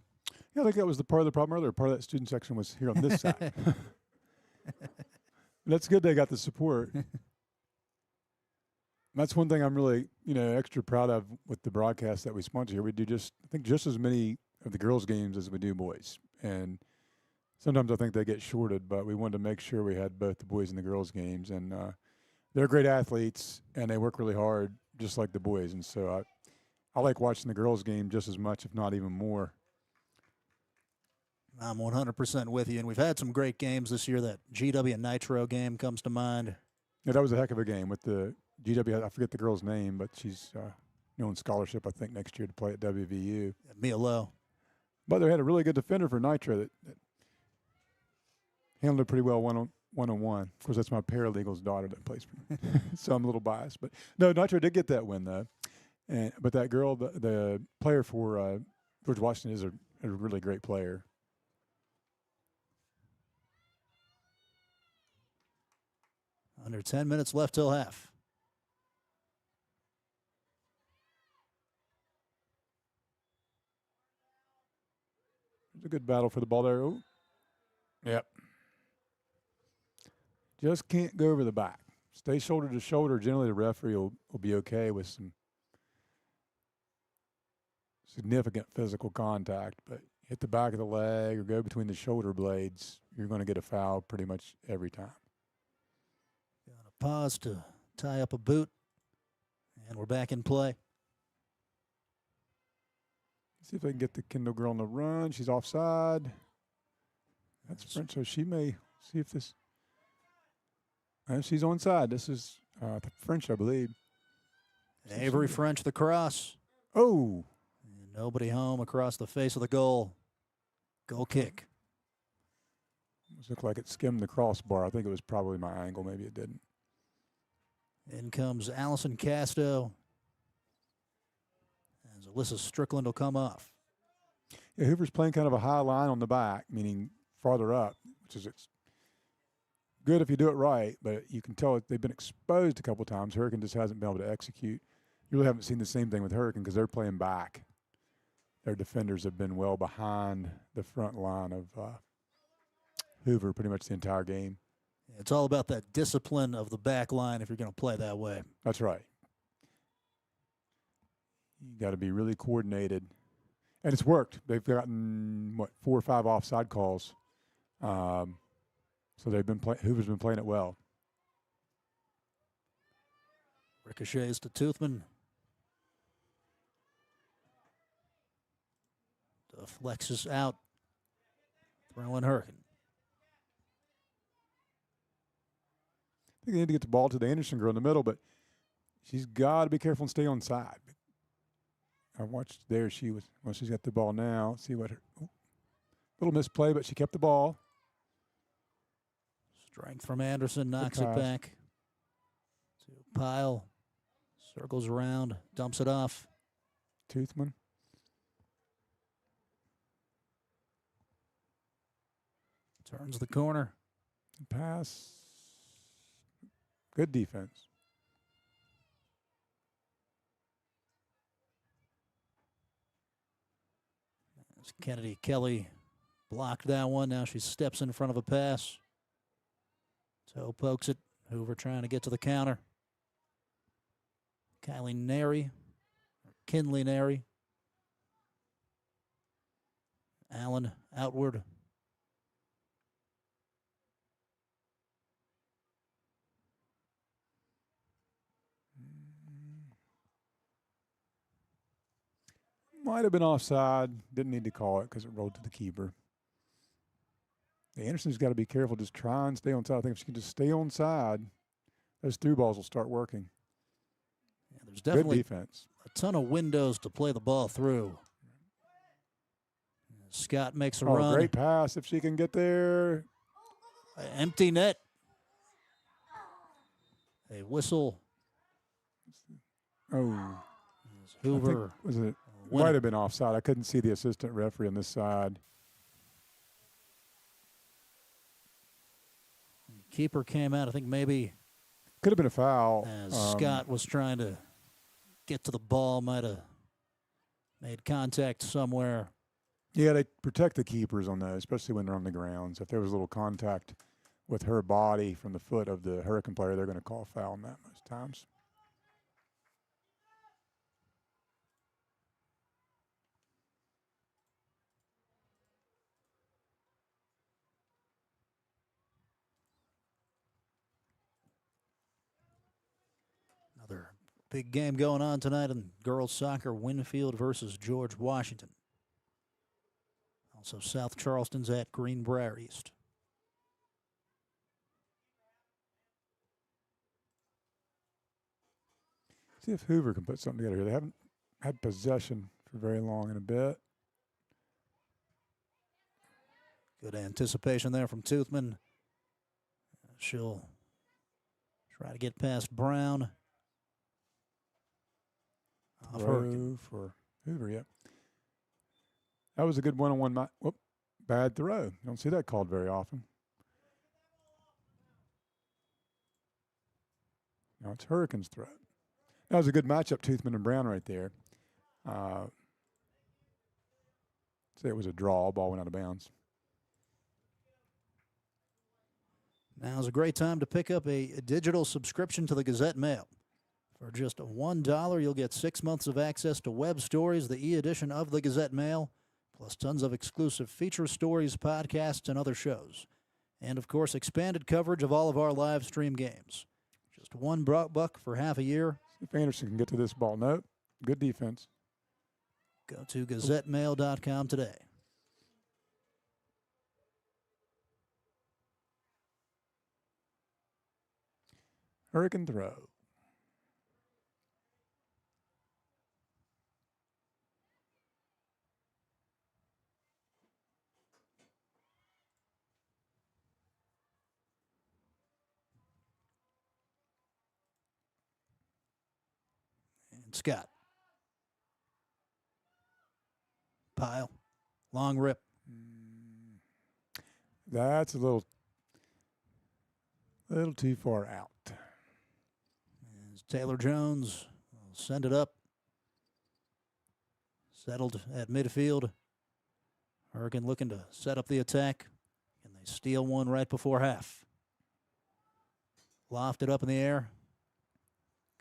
Yeah, I think that was the part of the problem earlier. Part of that student section was here on this side. That's good they got the support. That's one thing I'm really, extra proud of with the broadcast that we sponsor here. We do I think just as many of the girls' games as we do boys. And sometimes I think they get shorted, but we wanted to make sure we had both the boys and the girls' games. And they're great athletes, and they work really hard, just like the boys. And so I like watching the girls' game just as much, if not even more. I'm 100% with you, and we've had some great games this year. That GW Nitro game comes to mind. Yeah, that was a heck of a game with the GW. I forget the girl's name, but she's on scholarship, I think, next year to play at WVU. Mia Lowe. But they had a really good defender for Nitro that handled it pretty well one-on-one. Of course, that's my paralegal's daughter that plays for me, so I'm a little biased. But no, Nitro did get that win, though. But that girl, the player for George Washington, is a really great player. Under 10 minutes left till half. It's a good battle for the ball there. Ooh. Yep. Just can't go over the back. Stay shoulder to shoulder. Generally, the referee will be okay with some significant physical contact, but hit the back of the leg or go between the shoulder blades, you're going to get a foul pretty much every time. Pause to tie up a boot, and we're back in play. See if they can get the Kendall girl on the run. She's offside. That's French, so she may see if this. She's onside. This is French, I believe. Avery French, the cross. Oh. And nobody home across the face of the goal. Goal kick. It looked like it skimmed the crossbar. I think it was probably my angle. Maybe it didn't. In comes Allison Casto. As Alyssa Strickland will come off. Yeah, Hoover's playing kind of a high line on the back, meaning farther up, which is it's good if you do it right, but you can tell they've been exposed a couple times. Hurricane just hasn't been able to execute. You really haven't seen the same thing with Hurricane because they're playing back. Their defenders have been well behind the front line of Hoover pretty much the entire game. It's all about that discipline of the back line if you're going to play that way. That's right. You got to be really coordinated. And it's worked. They've gotten, 4 or 5 offside calls. So they've been Hoover's been playing it well. Ricochets to Toothman. Deflects out. Throw in Hurricane. I think they need to get the ball to the Anderson girl in the middle, but she's got to be careful and stay on side. I watched there. She was, well, she's got the ball now. Let's see what her, little misplay, but she kept the ball. Strength from Anderson, knocks it back. To Pyle. Circles around, dumps it off. Toothman. Turns the corner. Pass. Good defense. As Kennedy Kelly blocked that one. Now she steps in front of a pass. Toe pokes it. Hoover trying to get to the counter. Kylie Nary. Kinley Nary. Allen outward. Might have been offside. Didn't need to call it because it rolled to the keeper. The Anderson's got to be careful. Just try and stay on side. I think if she can just stay on side, those through balls will start working. Yeah, there's definitely good defense. A ton of windows to play the ball through. Scott makes a Oh, run. great pass if she can get there. Empty net. A whistle. Oh. Hoover. Was it? Might have been offside. I couldn't see the assistant referee on this side. Keeper came out. I think maybe could have been a foul. As Scott was trying to get to the ball, might have made contact somewhere. Yeah, they protect the keepers on those, especially when they're on the ground. So if there was a little contact with her body from the foot of the Hurricane player, they're going to call foul on that most times. Another big game going on tonight in girls soccer, Winfield versus George Washington. Also, South Charleston's at Greenbrier East. See if Hoover can put something together here. They haven't had possession for very long in a bit. Good anticipation there from Toothman. She'll try to get past Brown. Throw for Hoover, yep. That was a good one-on-one. Whoop, bad throw. You don't see that called very often. Now it's Hurricane's throw. That was a good matchup, Toothman and Brown right there. Say it was a draw. Ball went out of bounds. Now's a great time to pick up a digital subscription to the Gazette Mail. For just $1, you'll get 6 months of access to web stories, the e-edition of the Gazette Mail, plus tons of exclusive feature stories, podcasts, and other shows. And, of course, expanded coverage of all of our live stream games. Just $1 for half a year. See if Anderson can get to this ball. No, good defense. Go to GazetteMail.com today. Hurricane throw. And Scott. Pile. Long rip. That's a little too far out. As Taylor Jones will send it up. Settled at midfield. Hurricane looking to set up the attack. And they steal one right before half. Lofted up in the air.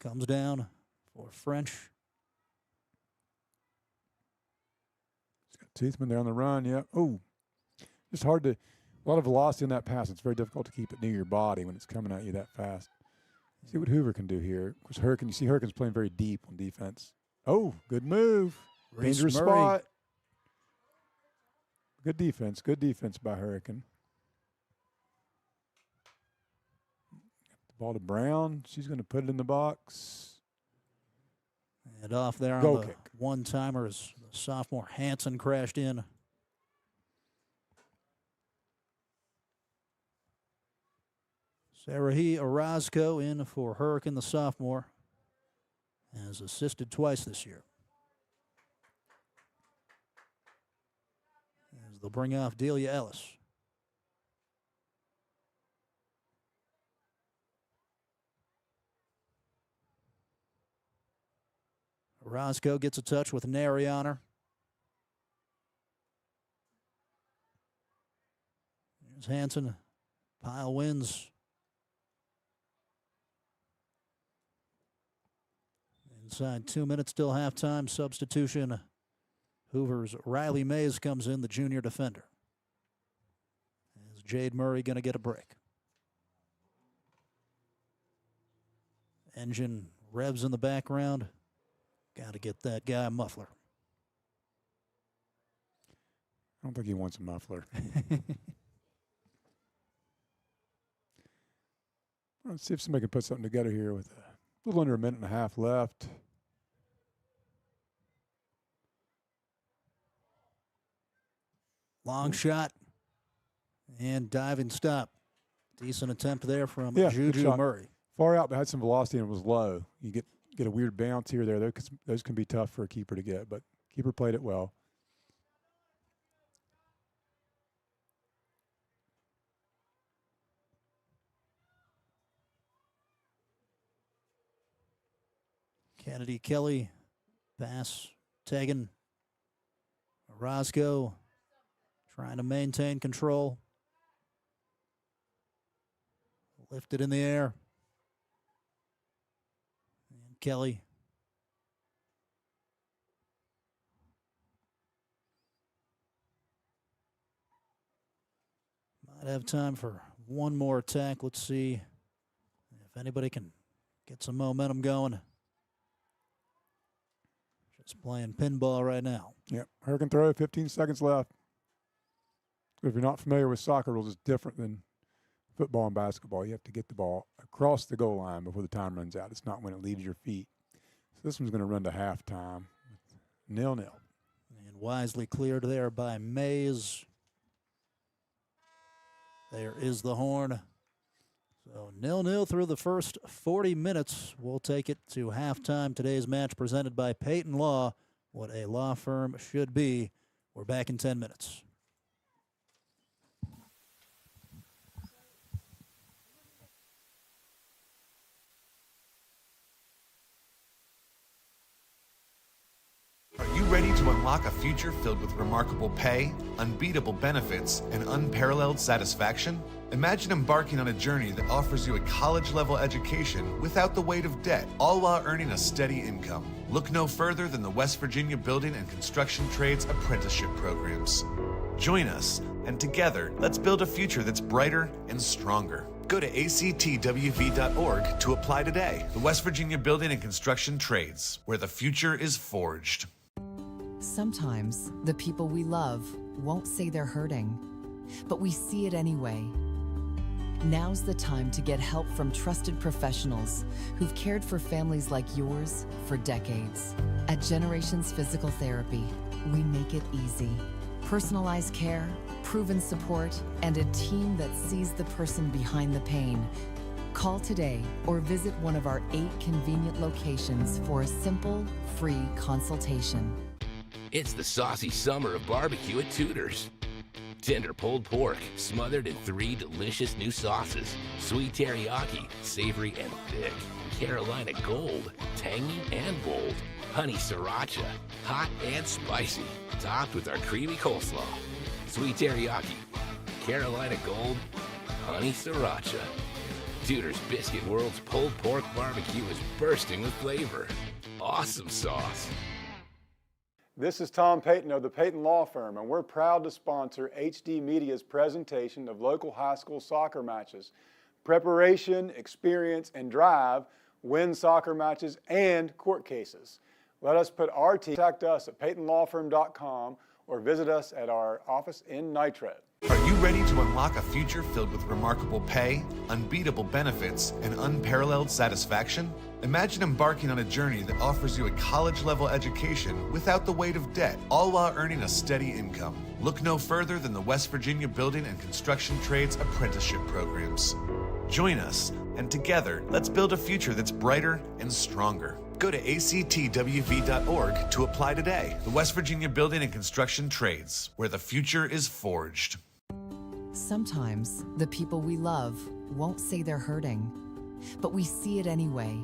Comes down for French. Toothman there on the run, yep. Oh, just hard to, a lot of velocity in that pass. It's very difficult to keep it near your body when it's coming at you that fast. See what Hoover can do here. Of course, Hurricane, you see Hurricane's playing very deep on defense. Oh, good move. Dangerous spot. Good defense by Hurricane. The ball to Brown. She's going to put it in the box. And off there on Goal the kick. one-timer as the sophomore Hansen crashed in. Sarahi Orozco in for Hurricane, the sophomore, has assisted twice this year. As they'll bring off Delia Ellis. Orozco gets a touch with Nary on her. Here's Hansen. Pile wins. Inside 2 minutes, still halftime. Substitution. Hoover's Riley Mays comes in, the junior defender. Is Jade Murray going to get a break? Engine revs in the background. Got to get that guy a muffler. I don't think he wants a muffler. Let's see if somebody can put something together here with a little under a minute and a half left. Long shot and diving stop. Decent attempt there from good Juju shot. Murray. Far out, but had some velocity and it was low. You get a weird bounce here or there. Those can be tough for a keeper to get, but keeper played it well. Kennedy Kelly, pass taken. Orozco trying to maintain control. Lifted in the air. And Kelly. Might have time for one more attack. Let's see if anybody can get some momentum going. Just playing pinball right now. Yep. Hurricane throw, 15 seconds left. If you're not familiar with soccer rules, it's different than football and basketball. You have to get the ball across the goal line before the time runs out. It's not when it leaves your feet. So this one's going to run to halftime. 0-0. And wisely cleared there by Mays. There is the horn. So 0-0 through the first 40 minutes. We'll take it to halftime. Today's match presented by Peyton Law. What a law firm should be. We're back in 10 minutes. Are you ready to unlock a future filled with remarkable pay, unbeatable benefits, and unparalleled satisfaction? Imagine embarking on a journey that offers you a college-level education without the weight of debt, all while earning a steady income. Look no further than the West Virginia Building and Construction Trades Apprenticeship Programs. Join us, and together, let's build a future that's brighter and stronger. Go to actwv.org to apply today. The West Virginia Building and Construction Trades, where the future is forged. Sometimes the people we love won't say they're hurting, but we see it anyway. Now's the time to get help from trusted professionals who've cared for families like yours for decades. At Generations Physical Therapy, we make it easy. Personalized care, proven support, and a team that sees the person behind the pain. Call today or visit one of our 8 convenient locations for a simple, free consultation. It's the saucy summer of barbecue at Tudor's. Tender pulled pork, smothered in 3 delicious new sauces. Sweet teriyaki, savory and thick. Carolina Gold, tangy and bold. Honey sriracha, hot and spicy. Topped with our creamy coleslaw. Sweet teriyaki, Carolina Gold, honey sriracha. Tudor's Biscuit World's pulled pork barbecue is bursting with flavor. Awesome sauce. This is Tom Peyton of the Peyton Law Firm, and we're proud to sponsor HD Media's presentation of local high school soccer matches. Preparation, experience, and drive win soccer matches and court cases. Let us put our team. Contact us at PeytonLawFirm.com or visit us at our office in Nitro. Are you ready to unlock a future filled with remarkable pay, unbeatable benefits, and unparalleled satisfaction? Imagine embarking on a journey that offers you a college-level education without the weight of debt, all while earning a steady income. Look no further than the West Virginia Building and Construction Trades apprenticeship programs. Join us, and together, let's build a future that's brighter and stronger. Go to actwv.org to apply today. The West Virginia Building and Construction Trades, where the future is forged. Sometimes the people we love won't say they're hurting, but we see it anyway.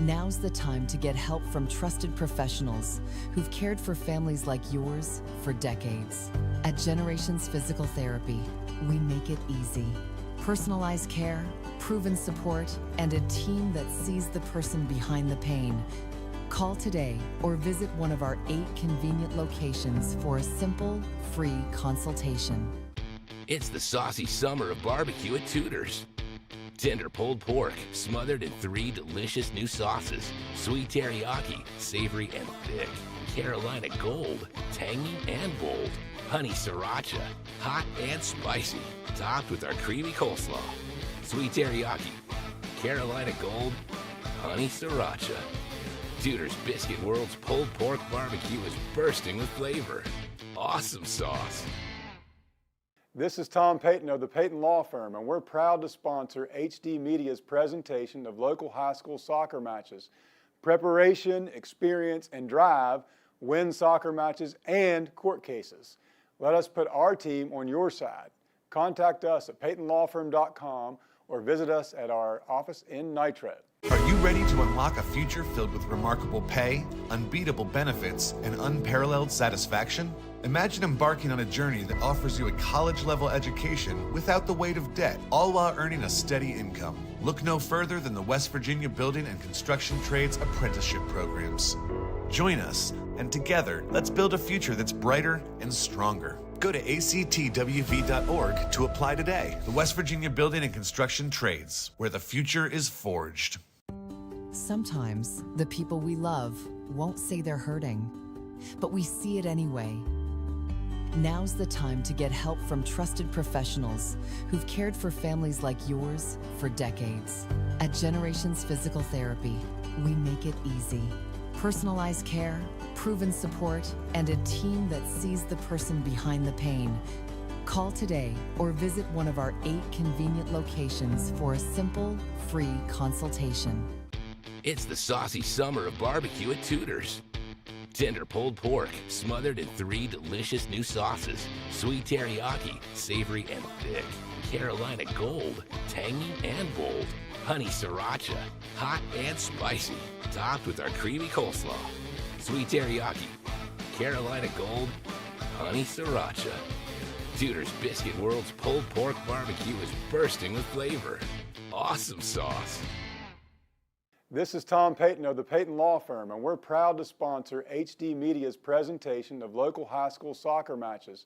Now's the time to get help from trusted professionals who've cared for families like yours for decades. At Generations Physical Therapy, we make it easy. Personalized care, proven support, and a team that sees the person behind the pain. Call today or visit one of our 8 convenient locations for a simple, free consultation. It's the saucy summer of barbecue at Tudor's. Tender pulled pork, smothered in 3 delicious new sauces. Sweet teriyaki, savory and thick. Carolina Gold, tangy and bold. Honey sriracha, hot and spicy. Topped with our creamy coleslaw. Sweet teriyaki, Carolina Gold, honey sriracha. Tudor's Biscuit World's pulled pork barbecue is bursting with flavor. Awesome sauce. This is Tom Peyton of the Peyton Law Firm, and we're proud to sponsor HD Media's presentation of local high school soccer matches. Preparation, experience, and drive win soccer matches and court cases. Let us put our team on your side. Contact us at PeytonLawFirm.com or visit us at our office in Nitro. Are you ready to unlock a future filled with remarkable pay, unbeatable benefits, and unparalleled satisfaction? Imagine embarking on a journey that offers you a college-level education without the weight of debt, all while earning a steady income. Look no further than the West Virginia Building and Construction Trades apprenticeship programs. Join us, and together, let's build a future that's brighter and stronger. Go to actwv.org to apply today. The West Virginia Building and Construction Trades, where the future is forged. Sometimes the people we love won't say they're hurting, but we see it anyway. Now's the time to get help from trusted professionals who've cared for families like yours for decades. At Generations Physical Therapy, we make it easy. Personalized care, proven support, and a team that sees the person behind the pain. Call today or visit one of our 8 convenient locations for a simple, free consultation. It's the saucy summer of barbecue at Tudor's. Tender pulled pork, smothered in 3 delicious new sauces. Sweet teriyaki, savory and thick. Carolina Gold, tangy and bold. Honey sriracha, hot and spicy. Topped with our creamy coleslaw. Sweet teriyaki, Carolina Gold, honey sriracha. Tudor's Biscuit World's pulled pork barbecue is bursting with flavor. Awesome sauce. This is Tom Peyton of the Peyton Law Firm, and we're proud to sponsor HD Media's presentation of local high school soccer matches.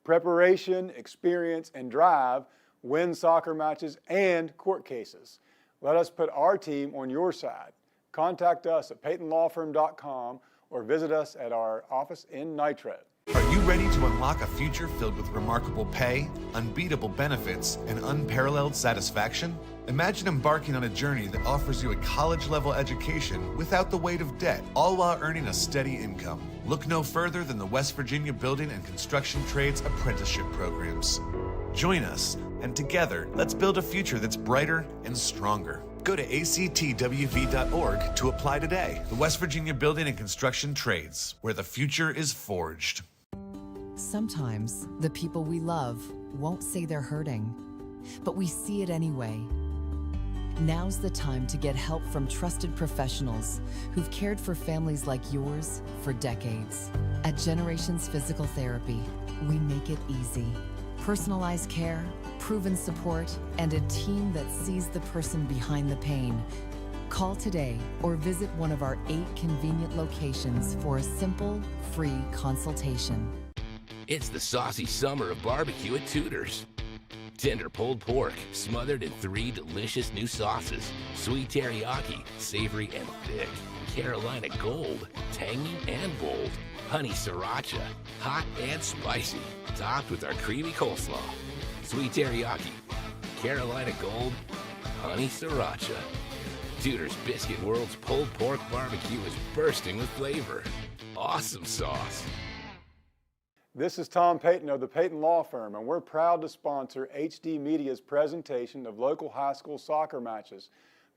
Preparation, experience, and drive win soccer matches and court cases. Let us put our team on your side. Contact us at PeytonLawFirm.com or visit us at our office in Nitro. Are you ready to unlock a future filled with remarkable pay, unbeatable benefits, and unparalleled satisfaction? Imagine embarking on a journey that offers you a college-level education without the weight of debt, all while earning a steady income. Look no further than the West Virginia Building and Construction Trades apprenticeship programs. Join us, and together, let's build a future that's brighter and stronger. Go to actwv.org to apply today. The West Virginia Building and Construction Trades, where the future is forged. Sometimes the people we love won't say they're hurting, but we see it anyway. Now's the time to get help from trusted professionals who've cared for families like yours for decades. At Generations Physical Therapy, we make it easy. Personalized care, proven support, and a team that sees the person behind the pain. Call today or visit one of our 8 convenient locations for a simple, free consultation. It's the saucy summer of barbecue at Tudor's. Tender pulled pork, smothered in 3 delicious new sauces. Sweet teriyaki, savory and thick. Carolina Gold, tangy and bold. Honey sriracha, hot and spicy. Topped with our creamy coleslaw. Sweet teriyaki, Carolina Gold, honey sriracha. Tudor's Biscuit World's pulled pork barbecue is bursting with flavor. Awesome sauce. This is Tom Peyton of the Peyton Law Firm, and we're proud to sponsor HD Media's presentation of local high school soccer matches.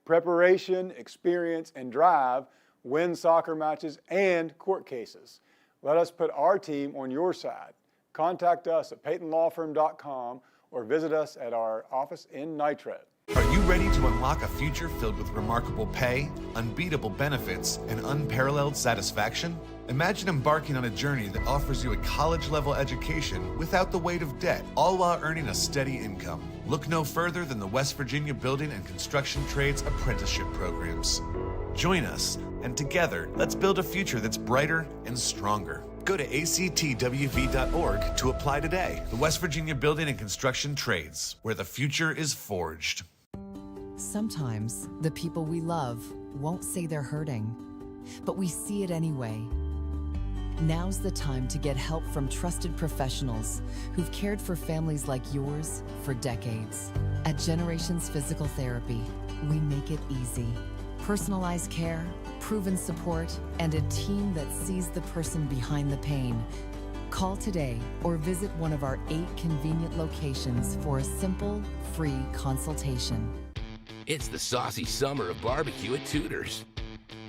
Preparation, experience, and drive win soccer matches and court cases. Let us put our team on your side. Contact us at peytonlawfirm.com or visit us at our office in Nitro. Are you ready to unlock a future filled with remarkable pay, unbeatable benefits, and unparalleled satisfaction? Imagine embarking on a journey that offers you a college-level education without the weight of debt, all while earning a steady income. Look no further than the West Virginia Building and Construction Trades apprenticeship programs. Join us, and together, let's build a future that's brighter and stronger. Go to actwv.org to apply today. The West Virginia Building and Construction Trades, where the future is forged. Sometimes the people we love won't say they're hurting, but we see it anyway. Now's the time to get help from trusted professionals who've cared for families like yours for decades. At Generations Physical Therapy, we make it easy. Personalized care, proven support, and a team that sees the person behind the pain. Call today or visit one of our 8 convenient locations for a simple, free consultation. It's the saucy summer of barbecue at Tudor's.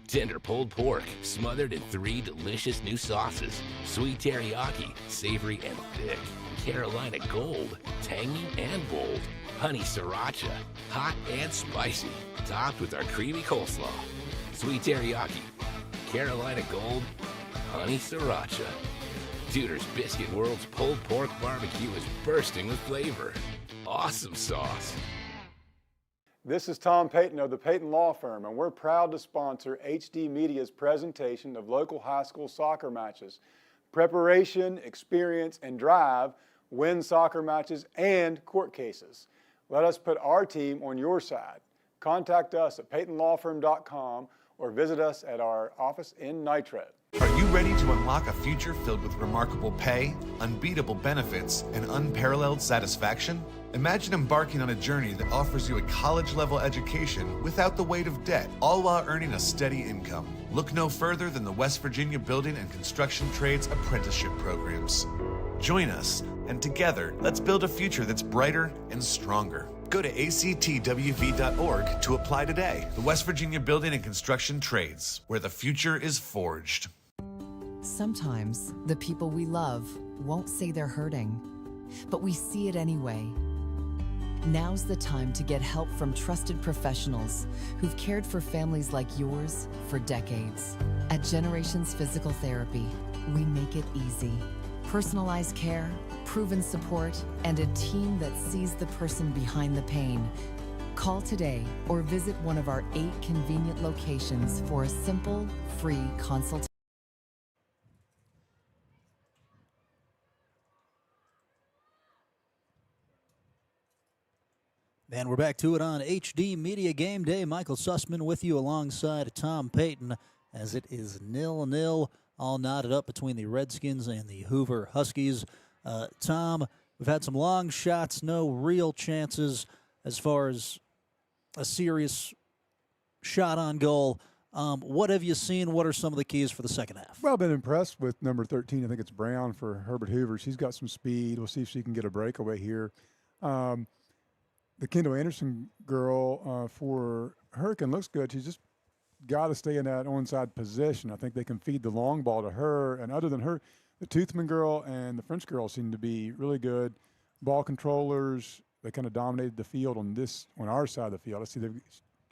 Tender pulled pork, smothered in 3 delicious new sauces. Sweet teriyaki, savory and thick. Carolina Gold, tangy and bold. Honey sriracha, hot and spicy. Topped with our creamy coleslaw. Sweet teriyaki, Carolina Gold, honey sriracha. Tudor's Biscuit World's pulled pork barbecue is bursting with flavor. Awesome sauce. This is Tom Peyton of the Peyton Law Firm, and we're proud to sponsor HD Media's presentation of local high school soccer matches. Preparation, experience, and drive win soccer matches and court cases. Let us put our team on your side. Contact us at peytonlawfirm.com or visit us at our office in Nitro. Are you ready to unlock a future filled with remarkable pay, unbeatable benefits, and unparalleled satisfaction? Imagine embarking on a journey that offers you a college-level education without the weight of debt, all while earning a steady income. Look no further than the West Virginia Building and Construction Trades apprenticeship programs. Join us, and together, let's build a future that's brighter and stronger. Go to actwv.org to apply today. The West Virginia Building and Construction Trades, where the future is forged. Sometimes the people we love won't say they're hurting, but we see it anyway. Now's the time to get help from trusted professionals who've cared for families like yours for decades. At Generations Physical Therapy, we make it easy. Personalized care, proven support, and a team that sees the person behind the pain. Call today or visit one of our 8 convenient locations for a simple, free consultation. And we're back to it on HD Media Game Day. Michael Sussman with you alongside Tom Peyton as it is 0-0 all knotted up between the Redskins and the Hoover Huskies. Tom, we've had some long shots, no real chances as far as a serious shot on goal. What have you seen? What are some of the keys for the second half? Well, I've been impressed with number 13. I think it's Brown for Herbert Hoover. She's got some speed. We'll see if she can get a breakaway here. The Kendall Anderson girl for Hurricane looks good. She's just got to stay in that onside position. I think they can feed the long ball to her. And other than her, the Toothman girl and the French girl seem to be really good ball controllers. They kind of dominated the field on our side of the field. I see the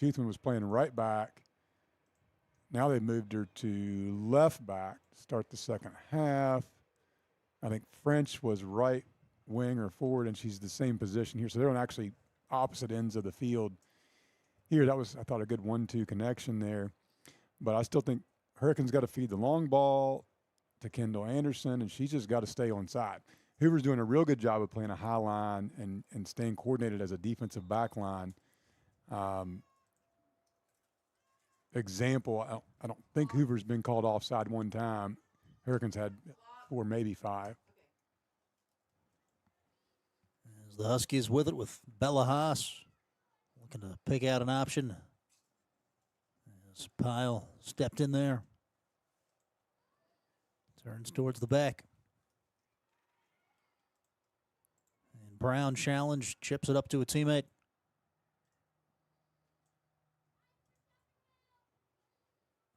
Toothman was playing right back. Now they've moved her to left back to start the second half. I think French was right wing or forward, and she's the same position here. So they're on actually opposite ends of the field here. That was, I thought, a good 1-2 connection there. But I still think Hurricanes got to feed the long ball to Kendall Anderson, and she's just got to stay on side. Hoover's doing a real good job of playing a high line and staying coordinated as a defensive back line. Example, I don't think Hoover's been called offside one time. Hurricanes had 4, maybe 5. As the Huskies with it with Bella Haas looking to pick out an option. As Pyle stepped in there. Turns towards the back. And Brown challenged, chips it up to a teammate.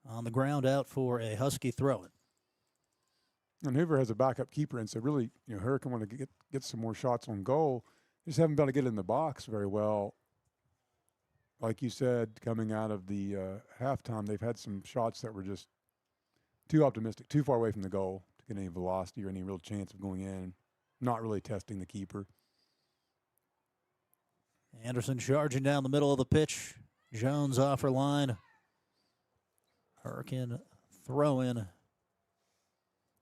On the ground out for a Husky throw-in. And Hoover has a backup keeper, and so really, Hurricane want to get some more shots on goal. Just haven't been able to get in the box very well. Like you said, coming out of the halftime, they've had some shots that were just too optimistic, too far away from the goal to get any velocity or any real chance of going in. Not really testing the keeper. Anderson charging down the middle of the pitch. Jones off her line. Hurricane throw-in.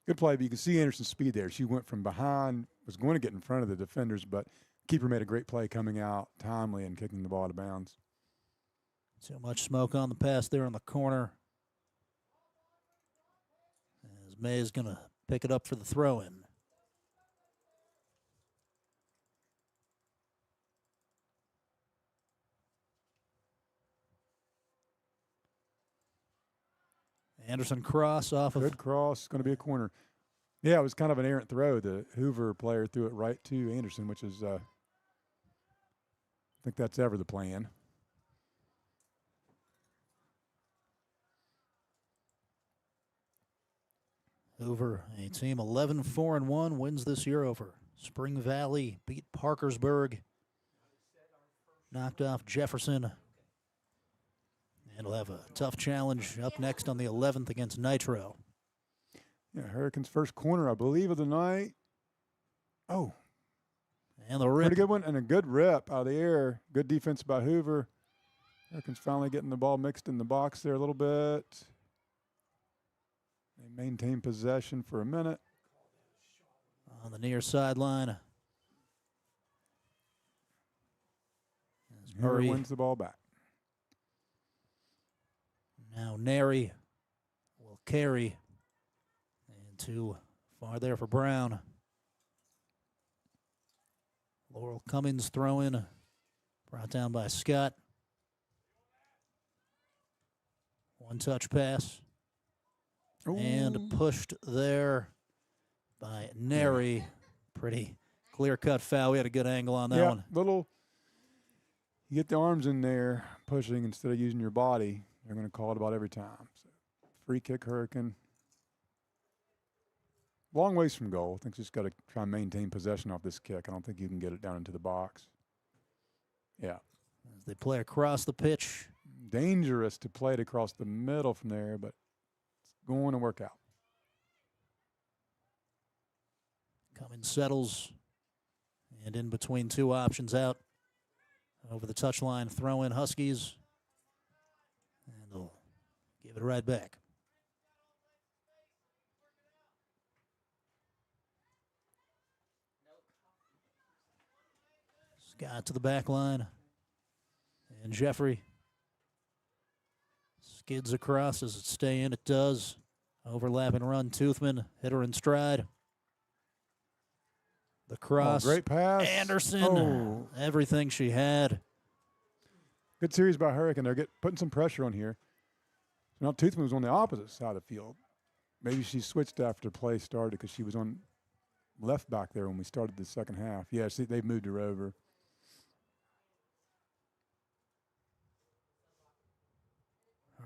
Good play, but you can see Anderson's speed there. She went from behind, was going to get in front of the defenders, but keeper made a great play coming out timely and kicking the ball out of bounds. So much smoke on the pass there in the corner. As May is going to pick it up for the throw-in. Anderson cross off of. Good cross, going to be a corner. Yeah, it was kind of an errant throw. The Hoover player threw it right to Anderson, which is, I think that's ever the plan. Hoover, a team 11-4-1, wins this year over Spring Valley, beat Parkersburg, knocked off Jefferson. And we'll have a tough challenge up next on the 11th against Nitro. Yeah, Hurricanes' first corner, I believe, of the night. Oh. And the rip. Pretty good one, and a good rip out of the air. Good defense by Hoover. Hurricanes finally getting the ball mixed in the box there a little bit. They maintain possession for a minute. On the near sideline. Hoover wins the ball back. Now Nary will carry. And too far there for Brown. Laurel Cummings throw in. Brought down by Scott. One touch pass. Ooh. And pushed there by Nary. Pretty clear-cut foul. We had a good angle on that one. You get the arms in there pushing instead of using your body. They're going to call it about every time. So, free kick, Hurricane. Long ways from goal. I think just got to try and maintain possession off this kick. I don't think you can get it down into the box. Yeah. As they play across the pitch. Dangerous to play it across the middle from there, but it's going to work out. Cummins settles. And in between two options out. Over the touchline, throw in Huskies. And they'll give it right back. Scott to the back line. And Jeffrey skids across. Does it stay in? It does. Overlapping run, Toothman hit her in stride. The cross. Great pass. Anderson, everything she had. Good series by Hurricane. They're putting some pressure on here. Now Toothman was on the opposite side of the field. Maybe she switched after play started because she was on left back there when we started the second half. Yeah, see, they moved her over.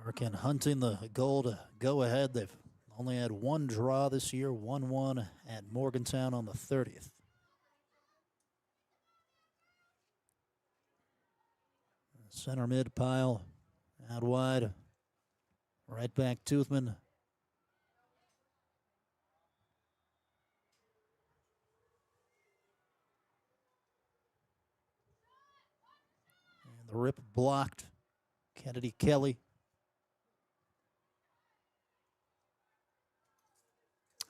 Hurricane hunting the goal to go ahead. They've only had one draw this year, 1-1 at Morgantown on the 30th. Center mid pile, out wide. Right back, Toothman. And the rip blocked. Kennedy Kelly.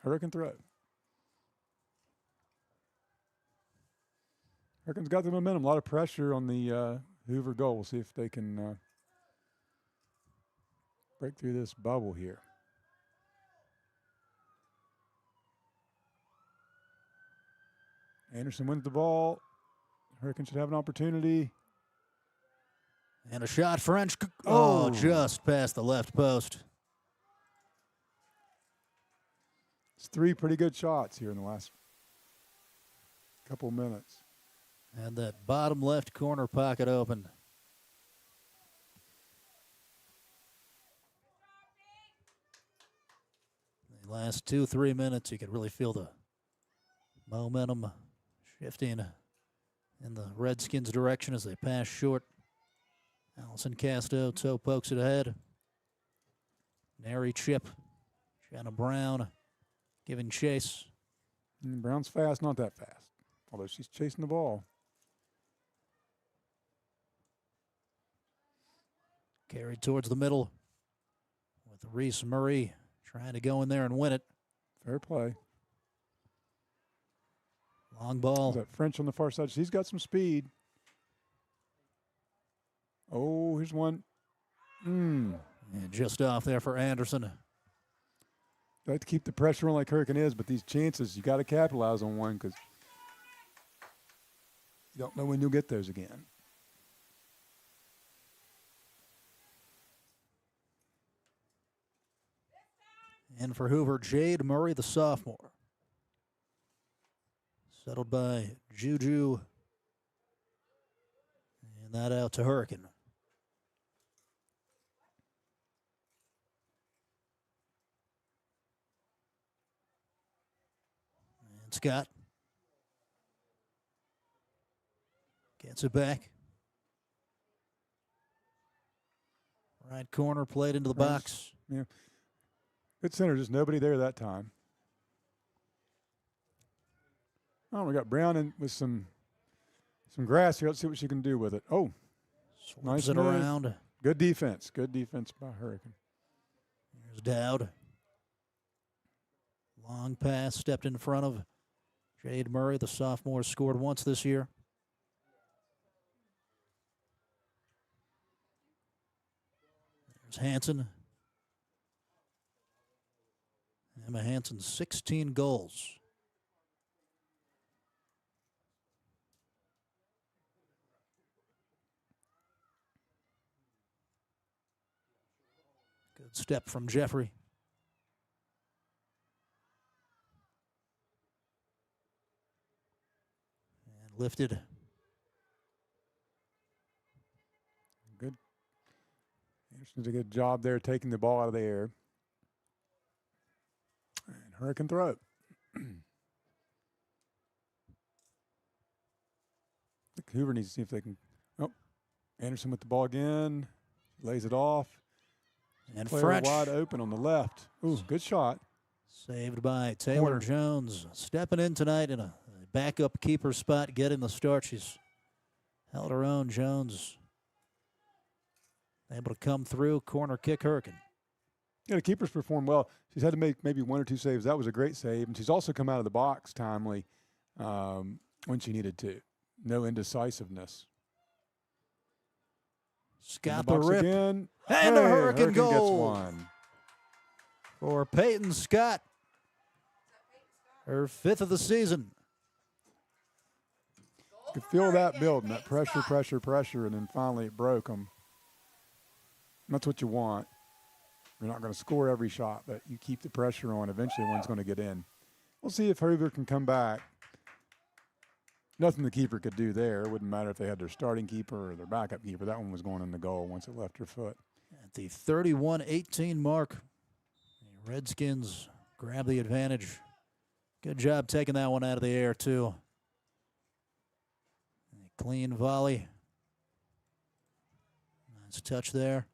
Hurricane throw. Hurricane's got the momentum. A lot of pressure on the Hoover goal. We'll see if they can break through this bubble here. Anderson wins the ball. Hurricane should have an opportunity. And a shot, French. Oh, just past the left post. It's 3 pretty good shots here in the last couple minutes. And that bottom left corner pocket open. The last 2-3 minutes, you could really feel the momentum shifting in the Redskins' direction as they pass short. Allison Casto toe pokes it ahead. Nary chip. Shanna Brown giving chase. Brown's fast, not that fast, although she's chasing the ball. Carried towards the middle with Reese Murray trying to go in there and win it. Fair play. Long ball. That French on the far side. She's got some speed. Oh, here's one. And just off there for Anderson. Like to keep the pressure on like Hurricane is, but these chances, you got to capitalize on one because you don't know when you'll get those again. And for Hoover, Jade Murray, the sophomore. Settled by Juju. And that out to Hurricane. And Scott gets it back. Right corner, played into the box. Yeah. Good center, just nobody there that time. Oh, we got Brown in with some grass here. Let's see what she can do with it. Oh, Nice nice it move. around. Good defense. Good defense by Hurricane. Here's Dowd. Long pass, stepped in front of Jade Murray. The sophomore scored once this year. There's Hanson. Emma Hanson, 16 goals. Good step from Jeffrey. And lifted. Good. Anderson did a good job there taking the ball out of the air. And Hurricane throw it. Hoover needs to see if they can. Oh, Anderson with the ball again. Lays it off. And Player French. wide open on the left. Ooh, good shot. Saved by Taylor Corner. Jones. Stepping in tonight in a backup keeper spot, getting the start. She's held her own. Jones able to come through. Corner kick, Hurricane. Yeah, the keeper's performed well. She's had to make maybe 1 or 2 saves. That was a great save. And she's also come out of the box timely when she needed to. No indecisiveness. Scott the the box rip. again. And a Hurricane goal. Gets one. for Peyton Scott. Her 5th of the season. You could feel that building, that pressure, pressure, pressure, and then finally it broke them. That's what you want. You're not going to score every shot, but you keep the pressure on. Eventually one's going to get in. We'll see if Hoover can come back. Nothing the keeper could do there. It wouldn't matter if they had their starting keeper or their backup keeper. That one was going in the goal once it left her foot. At the 31-18 mark, the Redskins grab the advantage. Good job taking that one out of the air, too. A clean volley. Nice touch there.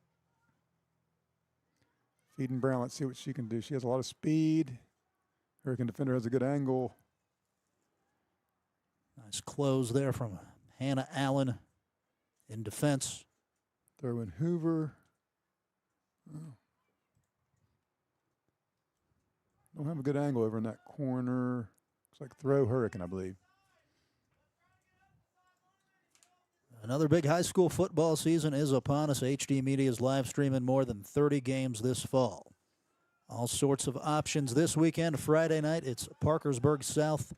Feeding Brown, let's see what she can do. She has a lot of speed. Hurricane defender has a good angle. Nice close there from Hannah Allen in defense. Throw in Hoover. Oh. Don't have a good angle over in that corner. Looks like throw Hurricane, I believe. Another big high school football season is upon us. HD Media is live streaming more than 30 games this fall. All sorts of options this weekend. Friday night, it's Parkersburg South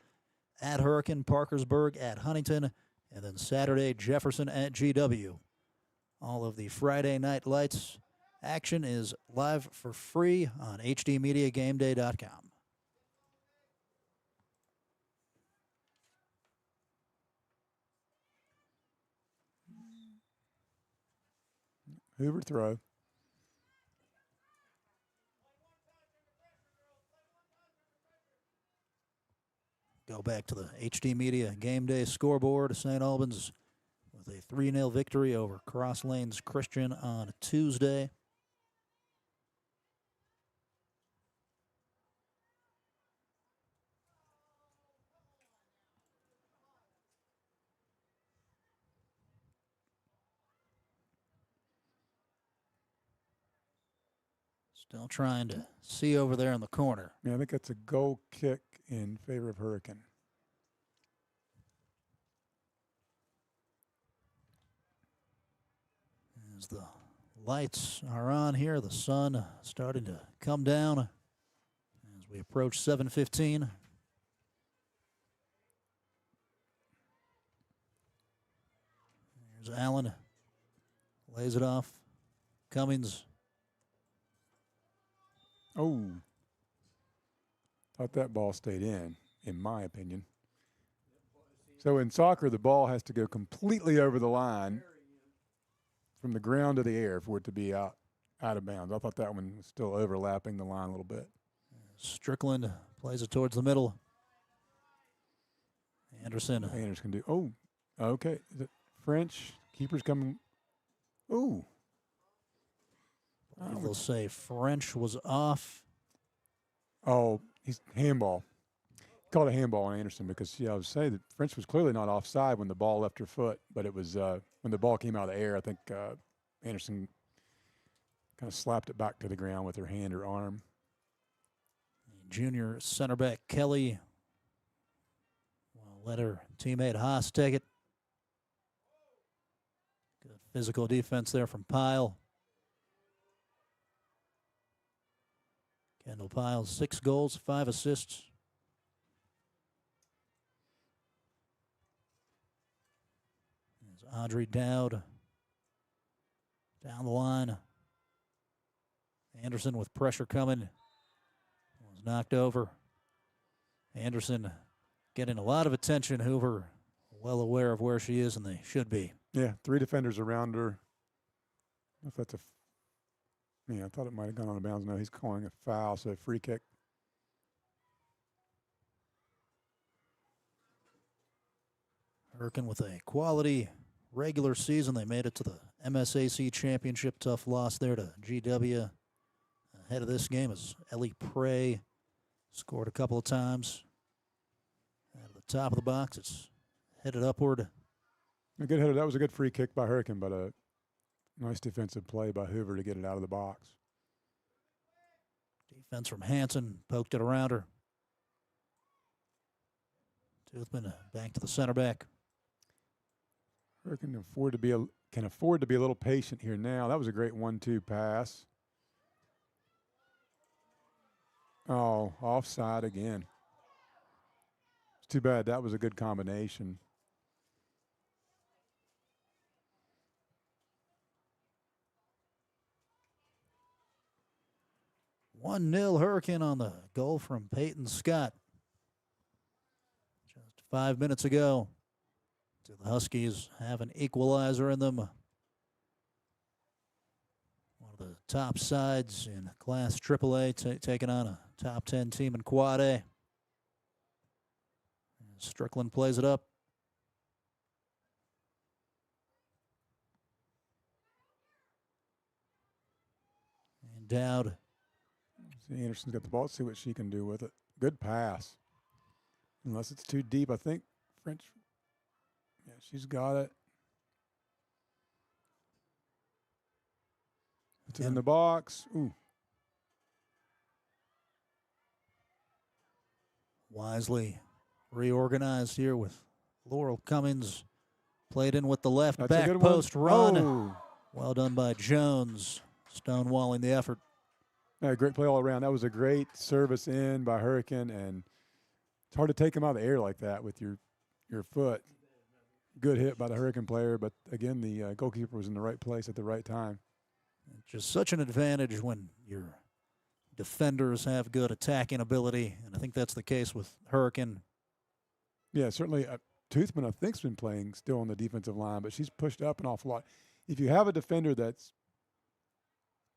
at Hurricane, Parkersburg at Huntington, and then Saturday, Jefferson at GW. All of the Friday night lights action is live for free on hdmediagameday.com. Hoover throw. Go back to the HD Media Game Day scoreboard. St. Albans with a 3-0 victory over Cross Lanes Christian on Tuesday. Still trying to see over there in the corner. Yeah, I think that's a goal kick in favor of Hurricane. As the lights are on here, the sun starting to come down as we approach 7:15. Here's Allen. Lays it off. Cummings. Oh. Thought that ball stayed in my opinion. So in soccer, the ball has to go completely over the line from the ground to the air for it to be out of bounds. I thought that one was still overlapping the line a little bit. Strickland plays it towards the middle. Anderson can do. Oh, okay. Is it French? Keeper's coming. Ooh. They'll say French was off. Oh, he's handball. Called a handball on Anderson because, I was saying that French was clearly not offside when the ball left her foot, but it was when the ball came out of the air, I think Anderson kind of slapped it back to the ground with her hand or arm. Junior center back Kelly will let her teammate Haas take it. Good physical defense there from Pyle. Kendall Pyle, 6 goals, 5 assists. There's Audrey Dowd down the line. Anderson with pressure coming. Was knocked over. Anderson getting a lot of attention. Hoover well aware of where she is, and they should be. Yeah, 3 defenders around her. I don't know if that's I thought it might have gone on a bounds. No, he's calling a foul, so a free kick. Hurricane with a quality regular season. They made it to the MSAC championship. Tough loss there to GW. Ahead of this game is Ellie Prey. Scored a couple of times. At the top of the box, it's headed upward. A good header. That was a good free kick by Hurricane, but a nice defensive play by Hoover to get it out of the box. Defense from Hanson. Poked it around her. Toothman back to the center back. Hurricane can afford to be a little patient here now. That was a great 1-2 pass. Oh, offside again. It's too bad. That was a good combination. One 0 Hurricane on the goal from Peyton Scott. Just 5 minutes ago. So the Huskies have an equalizer in them. One of the top sides in Class AAA, taking on a top 10 team in Quad A. Strickland plays it up. And Dowd. See, Anderson's got the ball. Let's see what she can do with it. Good pass. Unless it's too deep, I think French. Yeah, she's got it. It's in the box. Ooh. Wisely reorganized here with Laurel Cummings. Played in with the left That's a back good one. post run. Oh. Well done by Jones. Stonewalling the effort. Yeah, great play all around. That was a great service in by Hurricane, and it's hard to take him out of the air like that with your foot. Good hit by the Hurricane player, but again, the goalkeeper was in the right place at the right time. Just such an advantage when your defenders have good attacking ability, and I think that's the case with Hurricane. Yeah, certainly. Toothman, I think, has been playing still on the defensive line, but she's pushed up an awful lot. If you have a defender that's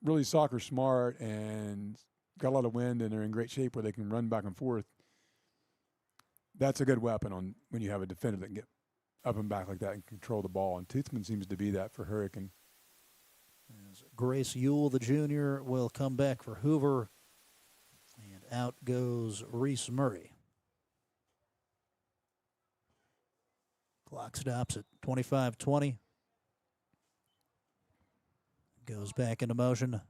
really soccer smart and got a lot of wind and they're in great shape where they can run back and forth, that's a good weapon on when you have a defender that can get up and back like that and control the ball. And Toothman seems to be that for Hurricane. As Grace Ewell, the junior, will come back for Hoover. And out goes Reese Murray. Clock stops at 25:20. Goes back into motion.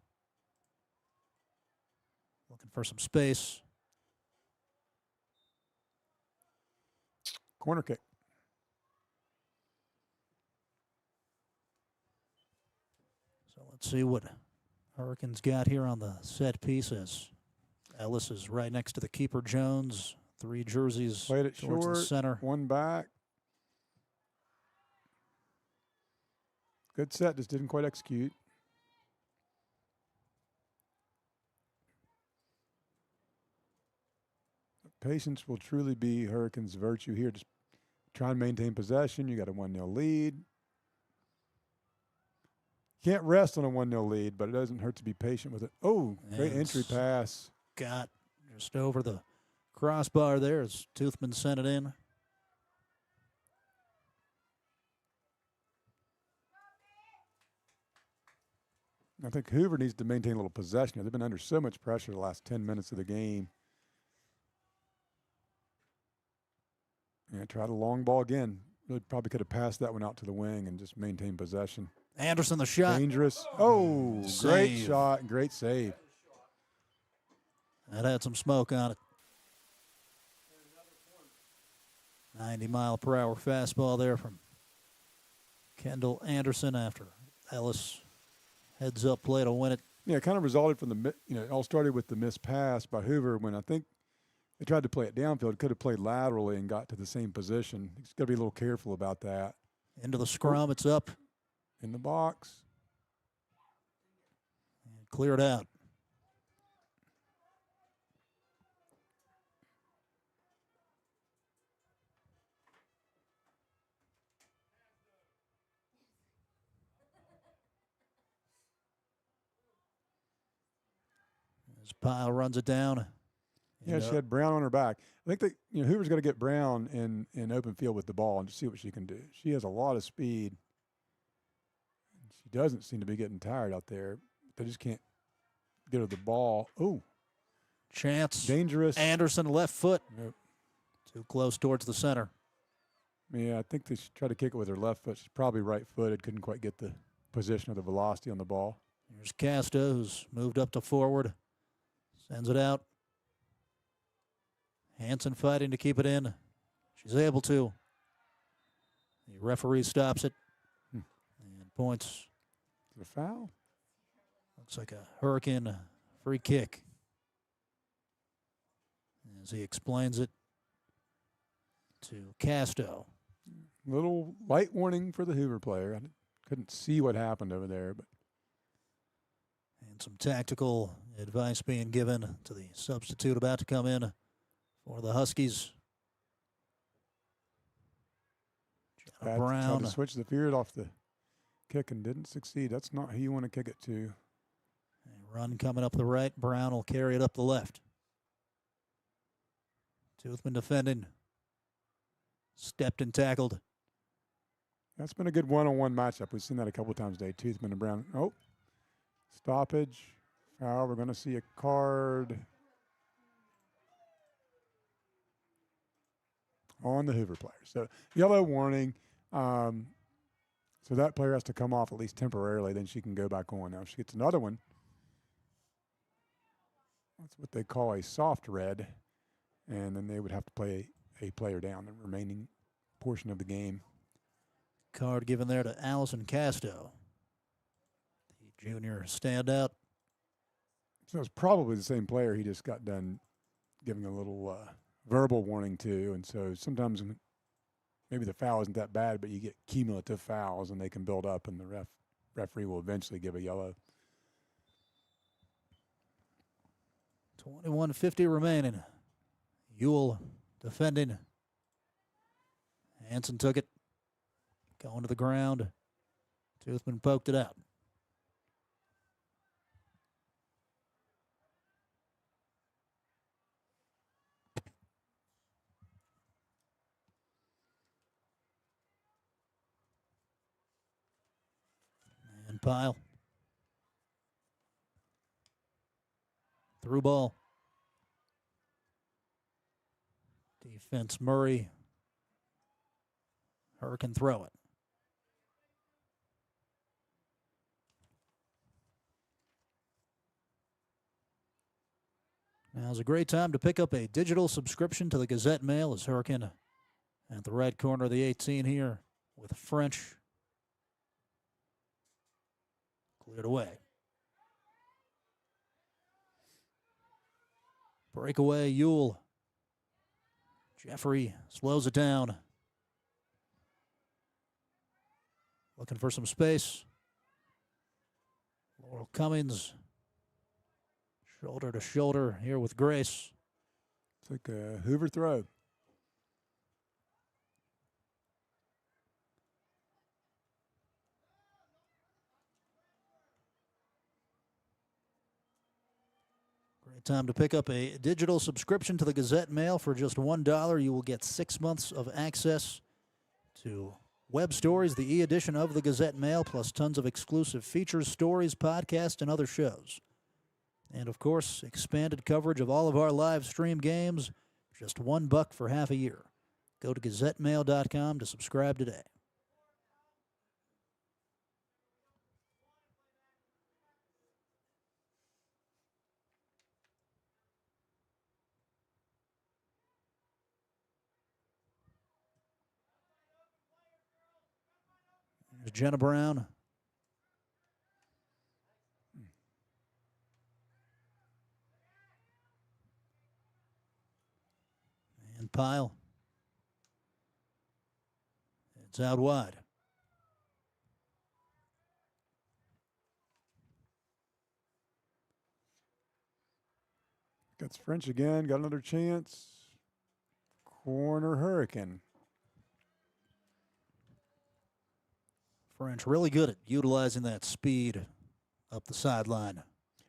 Looking for some space. Corner kick. So let's see what Hurricanes got here on the set pieces. Ellis is right next to the keeper, Jones. 3 jerseys Played it towards short, the center. one back. Good set, just didn't quite execute. Patience will truly be Hurricanes' virtue here. Just try and maintain possession. You got a 1-0 lead. Can't rest on a 1-0 lead, but it doesn't hurt to be patient with it. Oh, great entry pass. Got just over the crossbar there as Toothman sent it in. I think Hoover needs to maintain a little possession. They've been under so much pressure the last 10 minutes of the game. Yeah, tried a long ball again. Really probably could have passed that one out to the wing and just maintained possession. Anderson, the shot. Dangerous. Oh, great Save. shot, great save. That had some smoke on it. 90-mile-per-hour fastball there from Kendall Anderson after Ellis heads up play to win it. Yeah, it kind of resulted from the, it all started with the missed pass by Hoover when I think they tried to play it downfield. Could have played laterally and got to the same position. He's got to be a little careful about that. Into the scrum, it's up. In the box. And cleared out. As Pyle runs it down. Yeah, she had Brown on her back. I think that Hoover's got to get Brown in open field with the ball and just see what she can do. She has a lot of speed. She doesn't seem to be getting tired out there. They just can't get her the ball. Oh, chance. Dangerous. Anderson left foot. Yep. Too close towards the center. Yeah, I think they should try to kick it with her left foot. She's probably right-footed. Couldn't quite get the position or the velocity on the ball. Here's Casta, who's moved up to forward. Sends it out. Hanson fighting to keep it in. She's able to. The referee stops it. And points. The foul? Looks like a Hurricane free kick. as he explains it to Casto. Little light warning for the Hoover player. I couldn't see what happened over there, but And some tactical advice being given to the substitute about to come in for the Huskies. tried Brown. to switch the field off the kick and didn't succeed. That's not who you want to kick it to. A run coming up the right. Brown will carry it up the left. Toothman defending. Stepped and tackled. That's been a good one-on-one matchup. We've seen that a couple of times today. Toothman and Brown. Oh, stoppage. Foul. We're going to see a card on the Hoover player. So yellow warning. So that player has to come off at least temporarily. Then she can go back on. Now if she gets another one, that's what they call a soft red. And then they would have to play a player down the remaining portion of the game. Card given there to Allison Casto, the junior standout. So it's probably the same player. He just got done giving a little verbal warning to. And so sometimes maybe the foul isn't that bad, but you get cumulative fouls and they can build up, and the referee will eventually give a yellow. 21:50 remaining. Ewell defending. Hanson took it. Going to the ground. Toothman poked it out. And Pyle. Through ball. Defense Murray. Her can throw it. Now's a great time to pick up a digital subscription to the Gazette Mail as Hurricane at the right corner of the 18 here with French. Cleared away. Breakaway, Ewell. Jeffrey slows it down. Looking for some space. Laurel Cummings. Shoulder to shoulder here with Grace. It's like a Hoover throw. Great time to pick up a digital subscription to the Gazette Mail for just $1. You will get 6 months of access to web stories, the e-edition of the Gazette Mail, plus tons of exclusive features, stories, podcasts, and other shows. And, of course, expanded coverage of all of our live stream games, just $1 for half a year. Go to GazetteMail.com to subscribe today. There's Jenna Brown. And Pyle. It's out wide. Gets French again. Got another chance. Corner Hurricane. French really good at utilizing that speed up the sideline.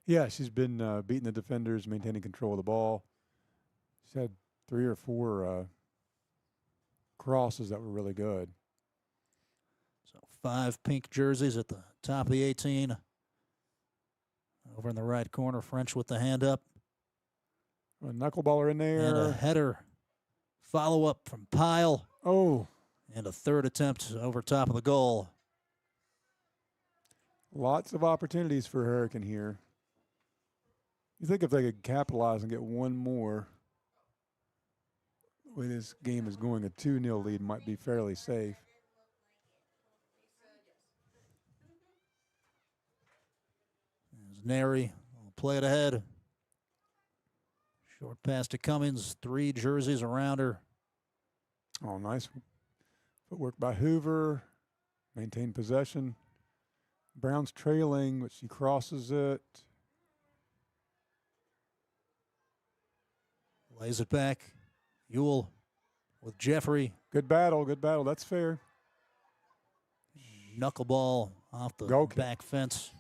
Yeah, she's been beating the defenders, maintaining control of the ball. She's had 3 or 4 crosses that were really good. So 5 pink jerseys at the top of the 18. Over in the right corner, French with the hand up. A knuckleballer in there. And a header follow-up from Pyle. Oh. And a third attempt over top of the goal. Lots of opportunities for Hurricane here. You think if they could capitalize and get one more, the way this game is going, a 2-0 lead might be fairly safe. There's Neri. Will play it ahead. Short pass to Cummings, 3 jerseys around her. Oh, nice footwork by Hoover. Maintain possession. Brown's trailing, but she crosses it. Lays it back. Ewell with Jeffrey. Good battle, good battle. That's fair. Knuckleball off the Goal kick. back fence.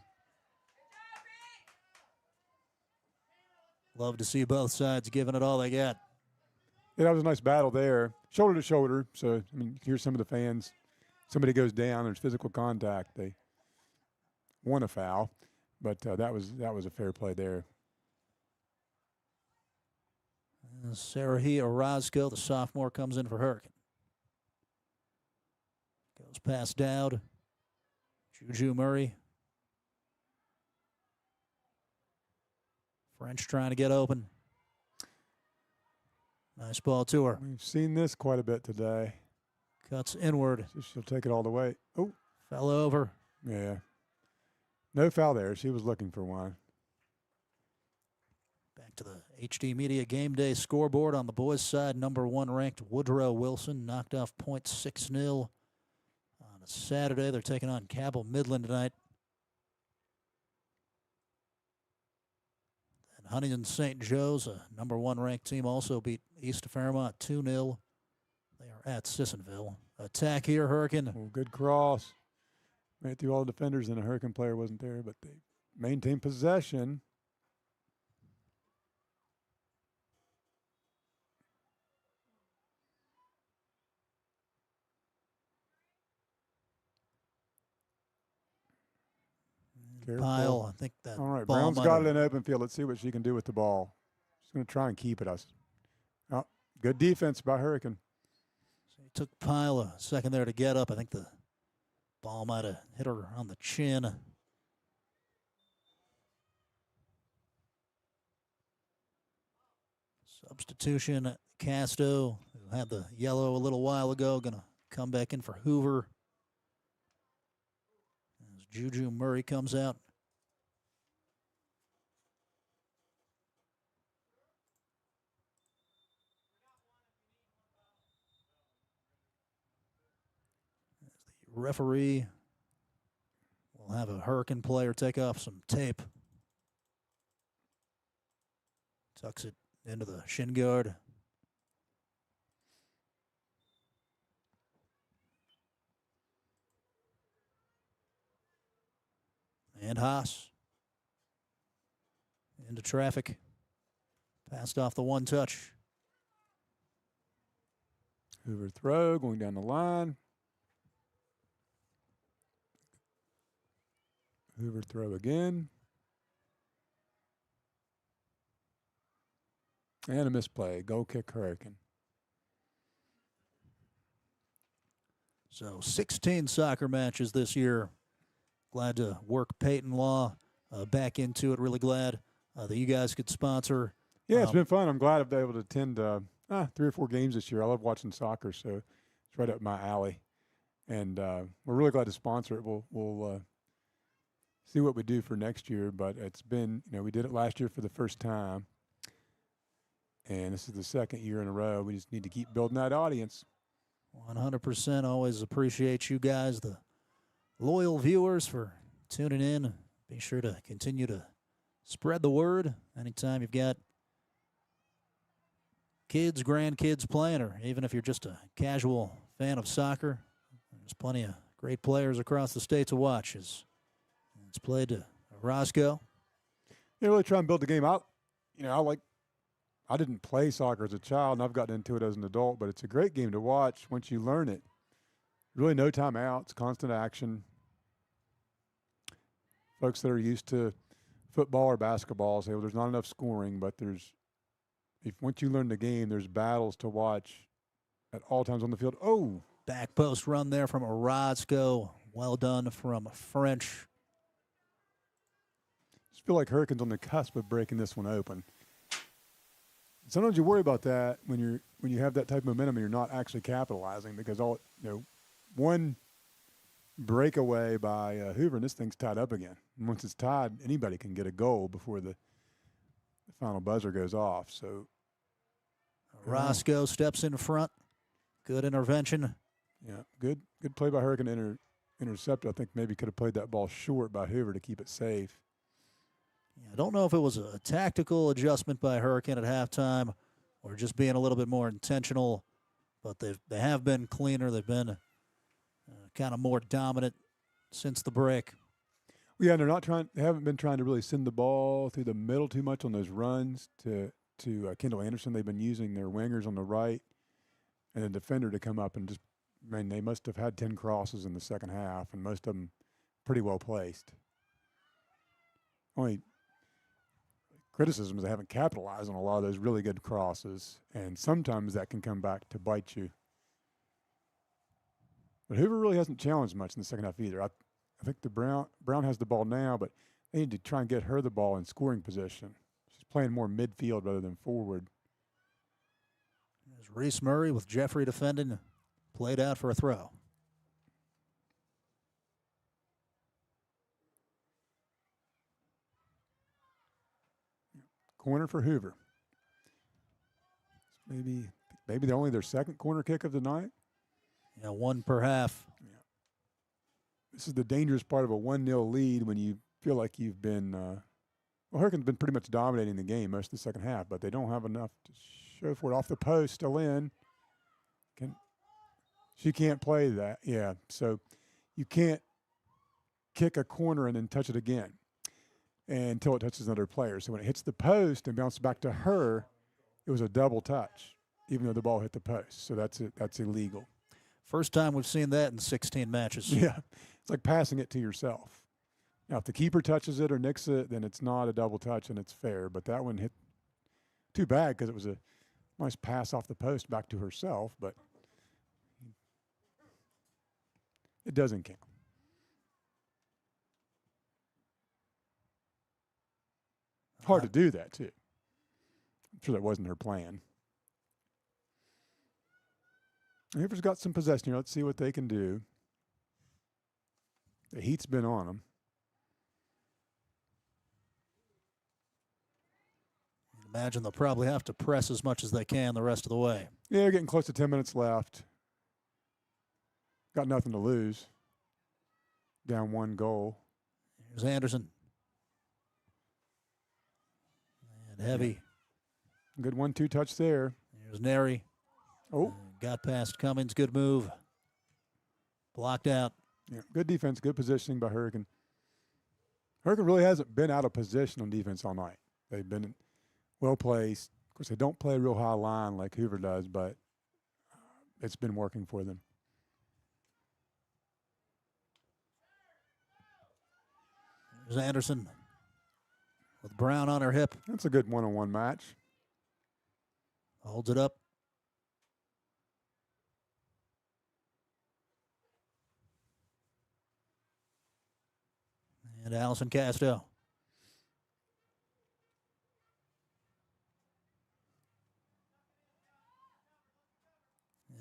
Love to see both sides giving it all they got. Yeah, that was a nice battle there. Shoulder to shoulder. So, I mean, you hear some of the fans. Somebody goes down, there's physical contact. They won a foul, but that was a fair play there. Sarahi Orozco, the sophomore, comes in for Hurricane. Goes past Dowd. Juju Murray. French trying to get open. Nice ball to her. We've seen this quite a bit today. Cuts inward. So she'll take it all the way. Oh. Fell over. Yeah. No foul there. She was looking for one. Back to the HD Media Game Day scoreboard on the boys' side. Number 1 ranked Woodrow Wilson knocked off Point 6-0 on a Saturday. They're taking on Cabell Midland tonight. And Huntington St. Joe's, a number 1 ranked team, also beat East Fairmont 2-0. They are at Sissonville. Attack here, Hurricane. Oh, good cross. Made through all the defenders, and the Hurricane player wasn't there, but they maintain possession. Careful. Pile, I think that. All right, ball Brown's might got have- it in open field. Let's see what she can do with the ball. She's going to try and keep it. Oh, good defense by Hurricane. So he took Pile a second there to get up. I think the ball might have hit her on the chin. Substitution, Casto, who had the yellow a little while ago, going to come back in for Hoover. As Juju Murray comes out. As the referee will have a Hurricane player take off some tape. Tucks it into the shin guard. And Haas into traffic. Passed off the one touch. Hoover throw going down the line. Hoover throw again. And a misplay. Goal kick Hurricane. So 16 soccer matches this year. Glad to work Peyton Law back into it. Really glad that you guys could sponsor. Yeah, it's been fun. I'm glad I've been able to attend 3 or 4 games this year. I love watching soccer, so it's right up my alley. And we're really glad to sponsor it. We'll see what we do for next year, but it's been, we did it last year for the first time. And this is the second year in a row. We just need to keep building that audience. 100%. Always appreciate you guys, the loyal viewers, for tuning in. Be sure to continue to spread the word. Anytime you've got kids, grandkids playing, or even if you're just a casual fan of soccer, there's plenty of great players across the state to watch. As it's played to Roscoe. Yeah, really try and build the game out. I didn't play soccer as a child, and I've gotten into it as an adult, but it's a great game to watch once you learn it. Really no timeouts, constant action. Folks that are used to football or basketball say, well, there's not enough scoring, but once you learn the game, there's battles to watch at all times on the field. Oh! Back post run there from Orozco. Well done from French. Just feel like Hurricane's on the cusp of breaking this one open. Sometimes you worry about that when you have that type of momentum and you're not actually capitalizing, because one breakaway by Hoover and this thing's tied up again. And once it's tied, anybody can get a goal before the the final buzzer goes off. So Roscoe steps in front. Good intervention. yeah, good play by Hurricane to intercept. I think maybe could have played that ball short by Hoover to keep it safe. Yeah, I don't know if it was a tactical adjustment by Hurricane at halftime or just being a little bit more intentional, but they have been cleaner. They've been kind of more dominant since the break. Yeah, and they haven't been trying to really send the ball through the middle too much on those runs to Kendall Anderson. They've been using their wingers on the right and a defender to come up and just, they must have had 10 crosses in the second half, and most of them pretty well placed. Only criticism is they haven't capitalized on a lot of those really good crosses, and sometimes that can come back to bite you. But Hoover really hasn't challenged much in the second half either. I think the Brown has the ball now, but they need to try and get her the ball in scoring position. She's playing more midfield rather than forward. There's Reese Murray with Jeffrey defending, played out for a throw. Corner for Hoover. Maybe they're only their second corner kick of the night. Yeah, one per half. Yeah. This is the dangerous part of a 1-0 lead when you feel like you've been Hurricane's been pretty much dominating the game most of the second half, but they don't have enough to show for it. Off the post, still in. She can't play that. Yeah, so you can't kick a corner and then touch it again until it touches another player. So when it hits the post and bounces back to her, it was a double touch, even though the ball hit the post. So that's illegal. First time we've seen that in 16 matches. Yeah, it's like passing it to yourself. Now, if the keeper touches it or nicks it, then it's not a double touch and it's fair. But that one hit too bad because it was a nice pass off the post back to herself, but it doesn't count. Hard to do that, too. I'm sure that wasn't her plan. Hoover's got some possession here. Let's see what they can do. The heat's been on them. Imagine they'll probably have to press as much as they can the rest of the way. Yeah, they're getting close to 10 minutes left. Got nothing to lose. Down 1 goal. Here's Anderson. And heavy. Good 1-2 touch there. Here's Neri. Oh. Got past Cummings. Good move. Blocked out. Yeah, good defense, good positioning by Hurricane. Hurricane really hasn't been out of position on defense all night. They've been well placed. Of course, they don't play a real high line like Hoover does, but it's been working for them. There's Anderson with Brown on her hip. That's a good one-on-one match. Holds it up. And Allison Castell.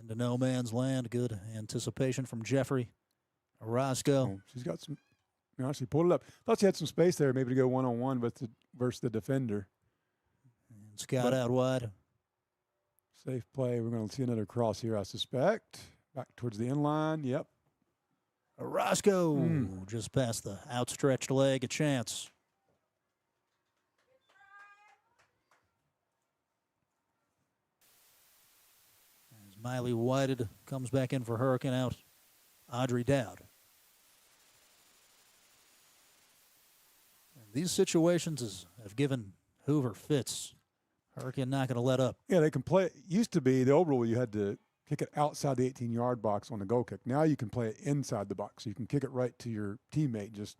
Into no man's land. Good anticipation from Jeffrey. Orozco. Oh, she's got some. She pulled it up. Thought she had some space there, maybe to go one-on-one versus the defender. And Scott out wide. Safe play. We're going to see another cross here, I suspect. Back towards the end line. Yep. Orozco just past the outstretched leg, a chance. As Miley Whited comes back in for Hurricane out, Audrey Dowd. And these situations have given Hoover fits. Hurricane not going to let up. Yeah, they can play. Used to be the old rule you had to kick it outside the 18-yard box on the goal kick. Now you can play it inside the box. So you can kick it right to your teammate just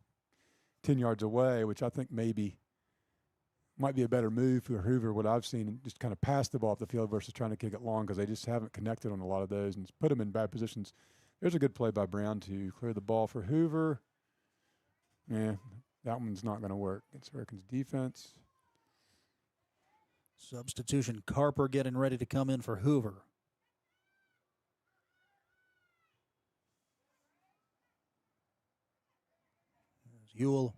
10 yards away, which I think maybe might be a better move for Hoover, what I've seen, just kind of pass the ball up the field versus trying to kick it long because they just haven't connected on a lot of those and it's put them in bad positions. There's a good play by Brown to clear the ball for Hoover. Yeah, that one's not going to work. It's Hurricanes defense. Substitution, Carper getting ready to come in for Hoover. Ewell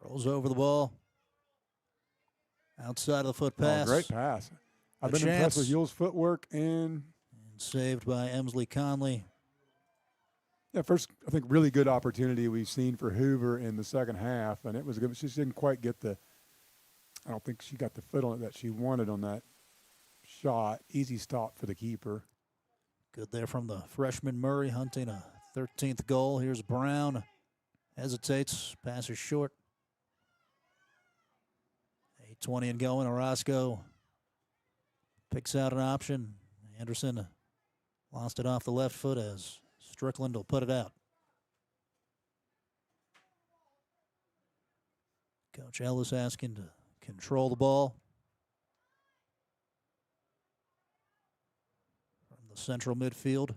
rolls over the ball. Outside of the foot Oh, pass. great pass. I've A been impressed chance. with Yule's footwork And saved by Emsley Conley. yeah, first, I think, really good opportunity we've seen for Hoover in the second half, and it was good. She just didn't quite get I don't think she got the foot on it that she wanted on that shot. Easy stop for the keeper. Good there from the freshman Murray, hunting a 13th goal. Here's Brown. Hesitates, passes short. 8:20 and going. Orozco picks out an option. Anderson lost it off the left foot as Strickland will put it out. Coach Ellis asking to control the ball. From the central midfield.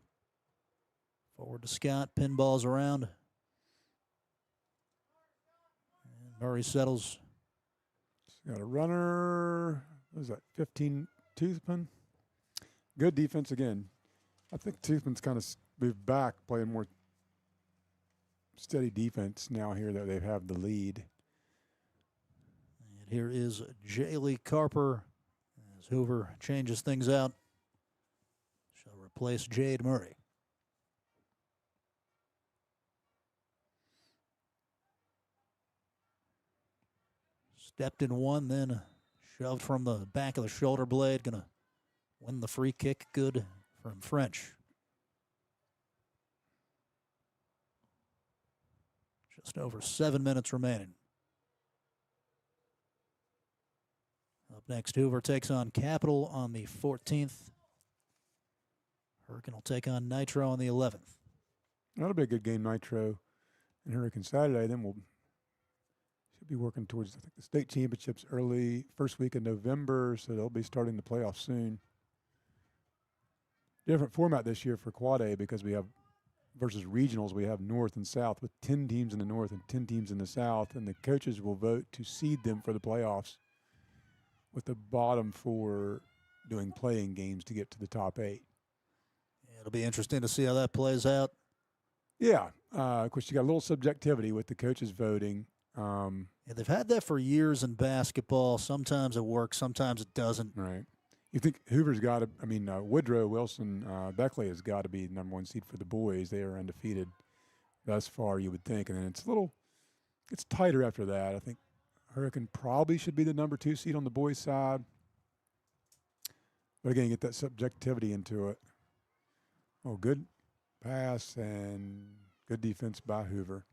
Forward to Scott. Pinballs around. And Murray settles. Got a runner. What is that, 15 Toothman? Good defense again. I think Toothman's kind of moved back, playing more steady defense now here that they have the lead. And here is Jaylee Carper as Hoover changes things out. She'll replace Jade Murray. Stepped in one, then shoved from the back of the shoulder blade. Going to win the free kick. Good from French. Just over 7 minutes remaining. Up next, Hoover takes on Capital on the 14th. Hurricane will take on Nitro on the 11th. That'll be a good game, Nitro and Hurricane Saturday. Then we'll should be working towards, I think, the state championships early first week of November, so they'll be starting the playoffs soon. Different format this year for Quad A because we have versus regionals. We have North and South with 10 teams in the North and 10 teams in the South, and the coaches will vote to seed them for the playoffs, with the bottom 4 doing playing games to get to the top 8. Yeah, it'll be interesting to see how that plays out. Yeah, of course, you got a little subjectivity with the coaches voting. Yeah, they've had that for years in basketball. Sometimes it works, sometimes it doesn't. Right. You think Hoover's got to, Woodrow, Wilson, Beckley has got to be number 1 seed for the boys. They are undefeated thus far, you would think. And then it's tighter after that. I think Hurricane probably should be the number 2 seed on the boys' side. But again, you get that subjectivity into it. Oh, good pass and good defense by Hoover.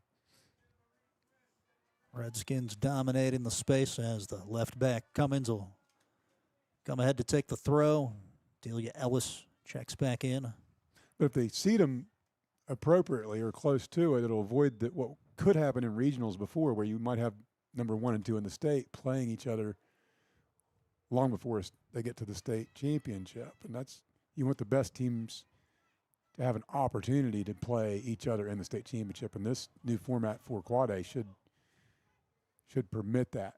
Redskins dominating the space as the left back Cummins will come ahead to take the throw. Delia Ellis checks back in. But if they seed them appropriately or close to it, it'll avoid what could happen in regionals before, where you might have number 1 and 2 in the state playing each other long before they get to the state championship. And you want the best teams to have an opportunity to play each other in the state championship. And this new format for Quad A should permit that.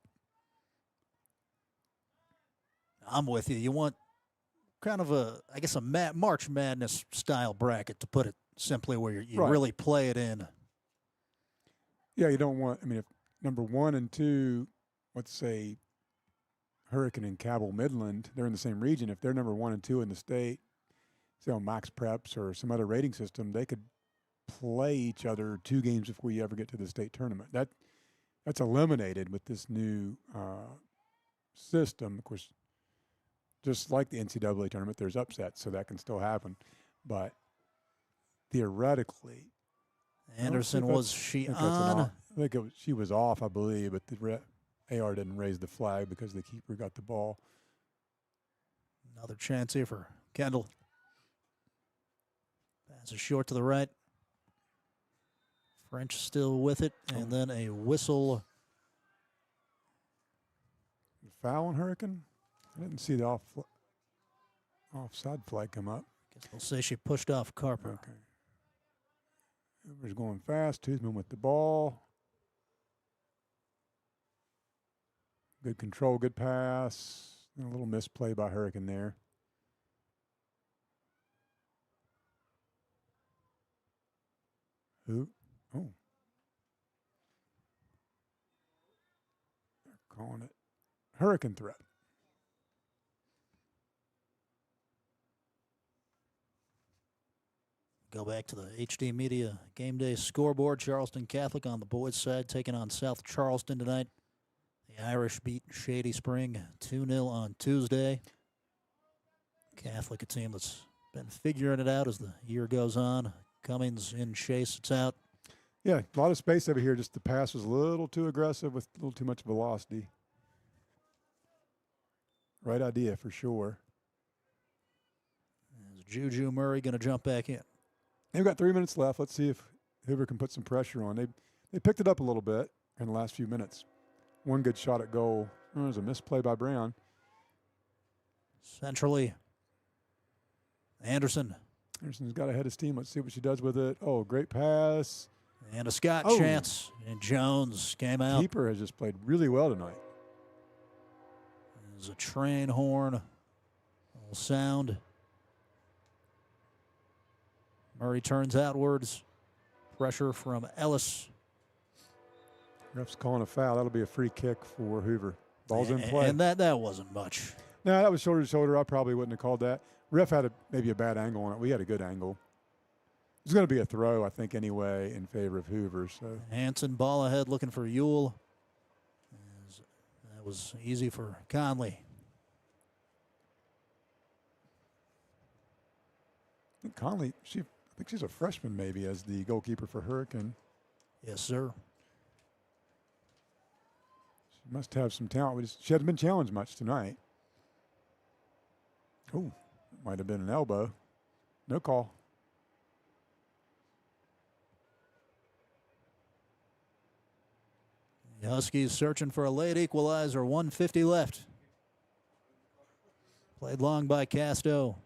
I'm with you. You want kind of a March Madness style bracket, to put it simply, where you Right. really play it in. Yeah, you don't want, if number 1 and 2, let's say Hurricane and Cabell Midland, they're in the same region. If they're number 1 and 2 in the state, say on Max Preps or some other rating system, they could play each other 2 games before you ever get to the state tournament. That's eliminated with this new system. Of course, just like the NCAA tournament, there's upsets, so that can still happen. But theoretically, Anderson, was she on? I think she was off, I believe, but the AR didn't raise the flag because the keeper got the ball. Another chance here for Kendall. Passes short to the right. French still with it, and then a whistle. Foul on Hurricane? I didn't see the offside flag come up. Guess we'll say she pushed off Carper. Okay. Hoover's going fast. Toothman with the ball. Good control, good pass. And a little misplay by Hurricane there. Who? Oh. They're calling it hurricane threat. Go back to the HD Media Game Day scoreboard. Charleston Catholic on the boys' side taking on South Charleston tonight. The Irish beat Shady Spring 2-0 on Tuesday. Catholic, a team that's been figuring it out as the year goes on. Cummings in chase, it's out. Yeah, a lot of space over here. Just the pass was a little too aggressive with a little too much velocity. Right idea for sure. Is Juju Murray going to jump back in? They've got 3 minutes left. Let's see if Hoover can put some pressure on. They picked it up a little bit in the last few minutes. One good shot at goal. Oh, there's a misplay by Brown. Centrally, Anderson's got ahead of steam. Let's see what she does with it. Oh, great pass. And a Scott chance. And Jones came out. Keeper has just played really well tonight. There's a train horn. Little sound. Murray turns outwards. Pressure from Ellis. Ref's calling a foul. That'll be a free kick for Hoover. Ball's in play. And that wasn't much. No, that was shoulder to shoulder. I probably wouldn't have called that. Ref had maybe a bad angle on it. We had a good angle. It's going to be a throw, I think, anyway, in favor of Hoover. So Hanson ball ahead looking for Ewell. That was easy for Conley. I think Conley, I think she's a freshman maybe as the goalkeeper for Hurricane. Yes, sir. She must have some talent. She hasn't been challenged much tonight. Oh, might have been an elbow. No call. The Huskies searching for a late equalizer. 1:50 left. Played long by Casto.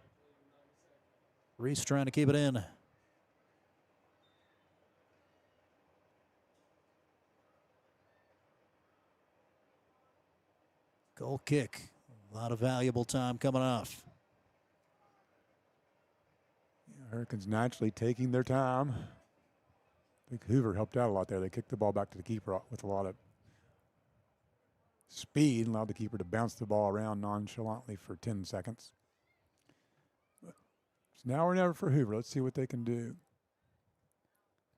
Reese trying to keep it in. Goal kick. A lot of valuable time coming off. Hurricanes naturally taking their time. I think Hoover helped out a lot there. They kicked the ball back to the keeper with a lot of speed and allowed the keeper to bounce the ball around nonchalantly for 10 seconds. But it's now or never for Hoover. Let's see what they can do.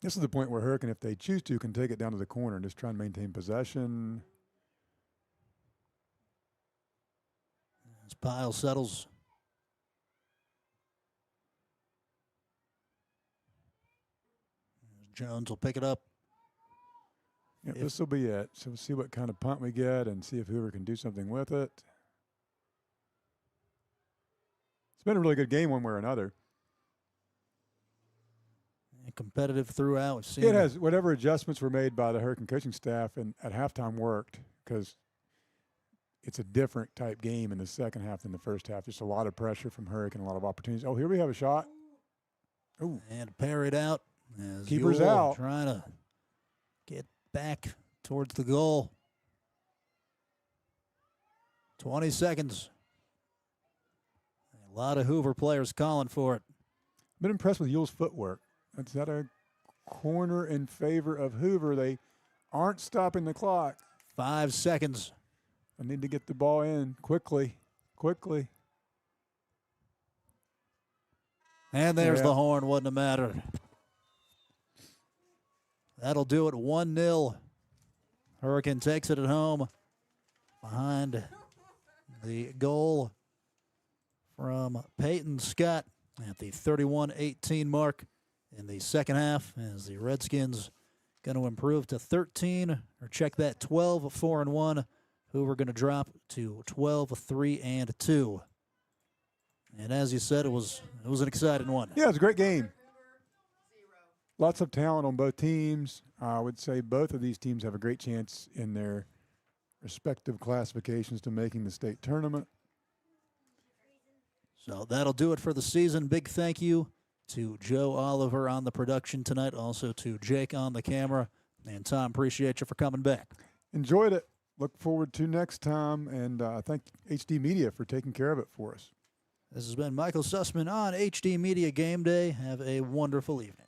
This is the point where Hurricane, if they choose to, can take it down to the corner and just try and maintain possession. As Pyle settles. Jones will pick it up. Yeah, this will be it. So we'll see what kind of punt we get and see if Hoover can do something with it. It's been a really good game one way or another. And competitive throughout. We've seen it has. Whatever adjustments were made by the Hurricane coaching staff and at halftime worked because it's a different type game in the second half than the first half. Just a lot of pressure from Hurricane, a lot of opportunities. Oh, here we have a shot. Oh, and parried out. As Keeper's Ewell out. Trying to get back towards the goal. 20 seconds. A lot of Hoover players calling for it. Been impressed with Ewell's footwork. Is that a corner in favor of Hoover? They aren't stopping the clock. 5 seconds. I need to get the ball in quickly. And there's the horn. Wouldn't have mattered. That'll do it. 1-0. Hurricane takes it at home behind the goal from Peyton Scott at the 31-18 mark in the second half as the Redskins going to improve to 13, or check that, 12-4-1. Hoover going to drop to 12-3-2. And as you said, it was an exciting one. Yeah, it was a great game. Lots of talent on both teams. I would say both of these teams have a great chance in their respective classifications to making the state tournament. So that'll do it for the season. Big thank you to Joe Oliver on the production tonight, also to Jake on the camera. And Tom, appreciate you for coming back. Enjoyed it. Look forward to next time. And thank HD Media for taking care of it for us. This has been Michael Sussman on HD Media Game Day. Have a wonderful evening.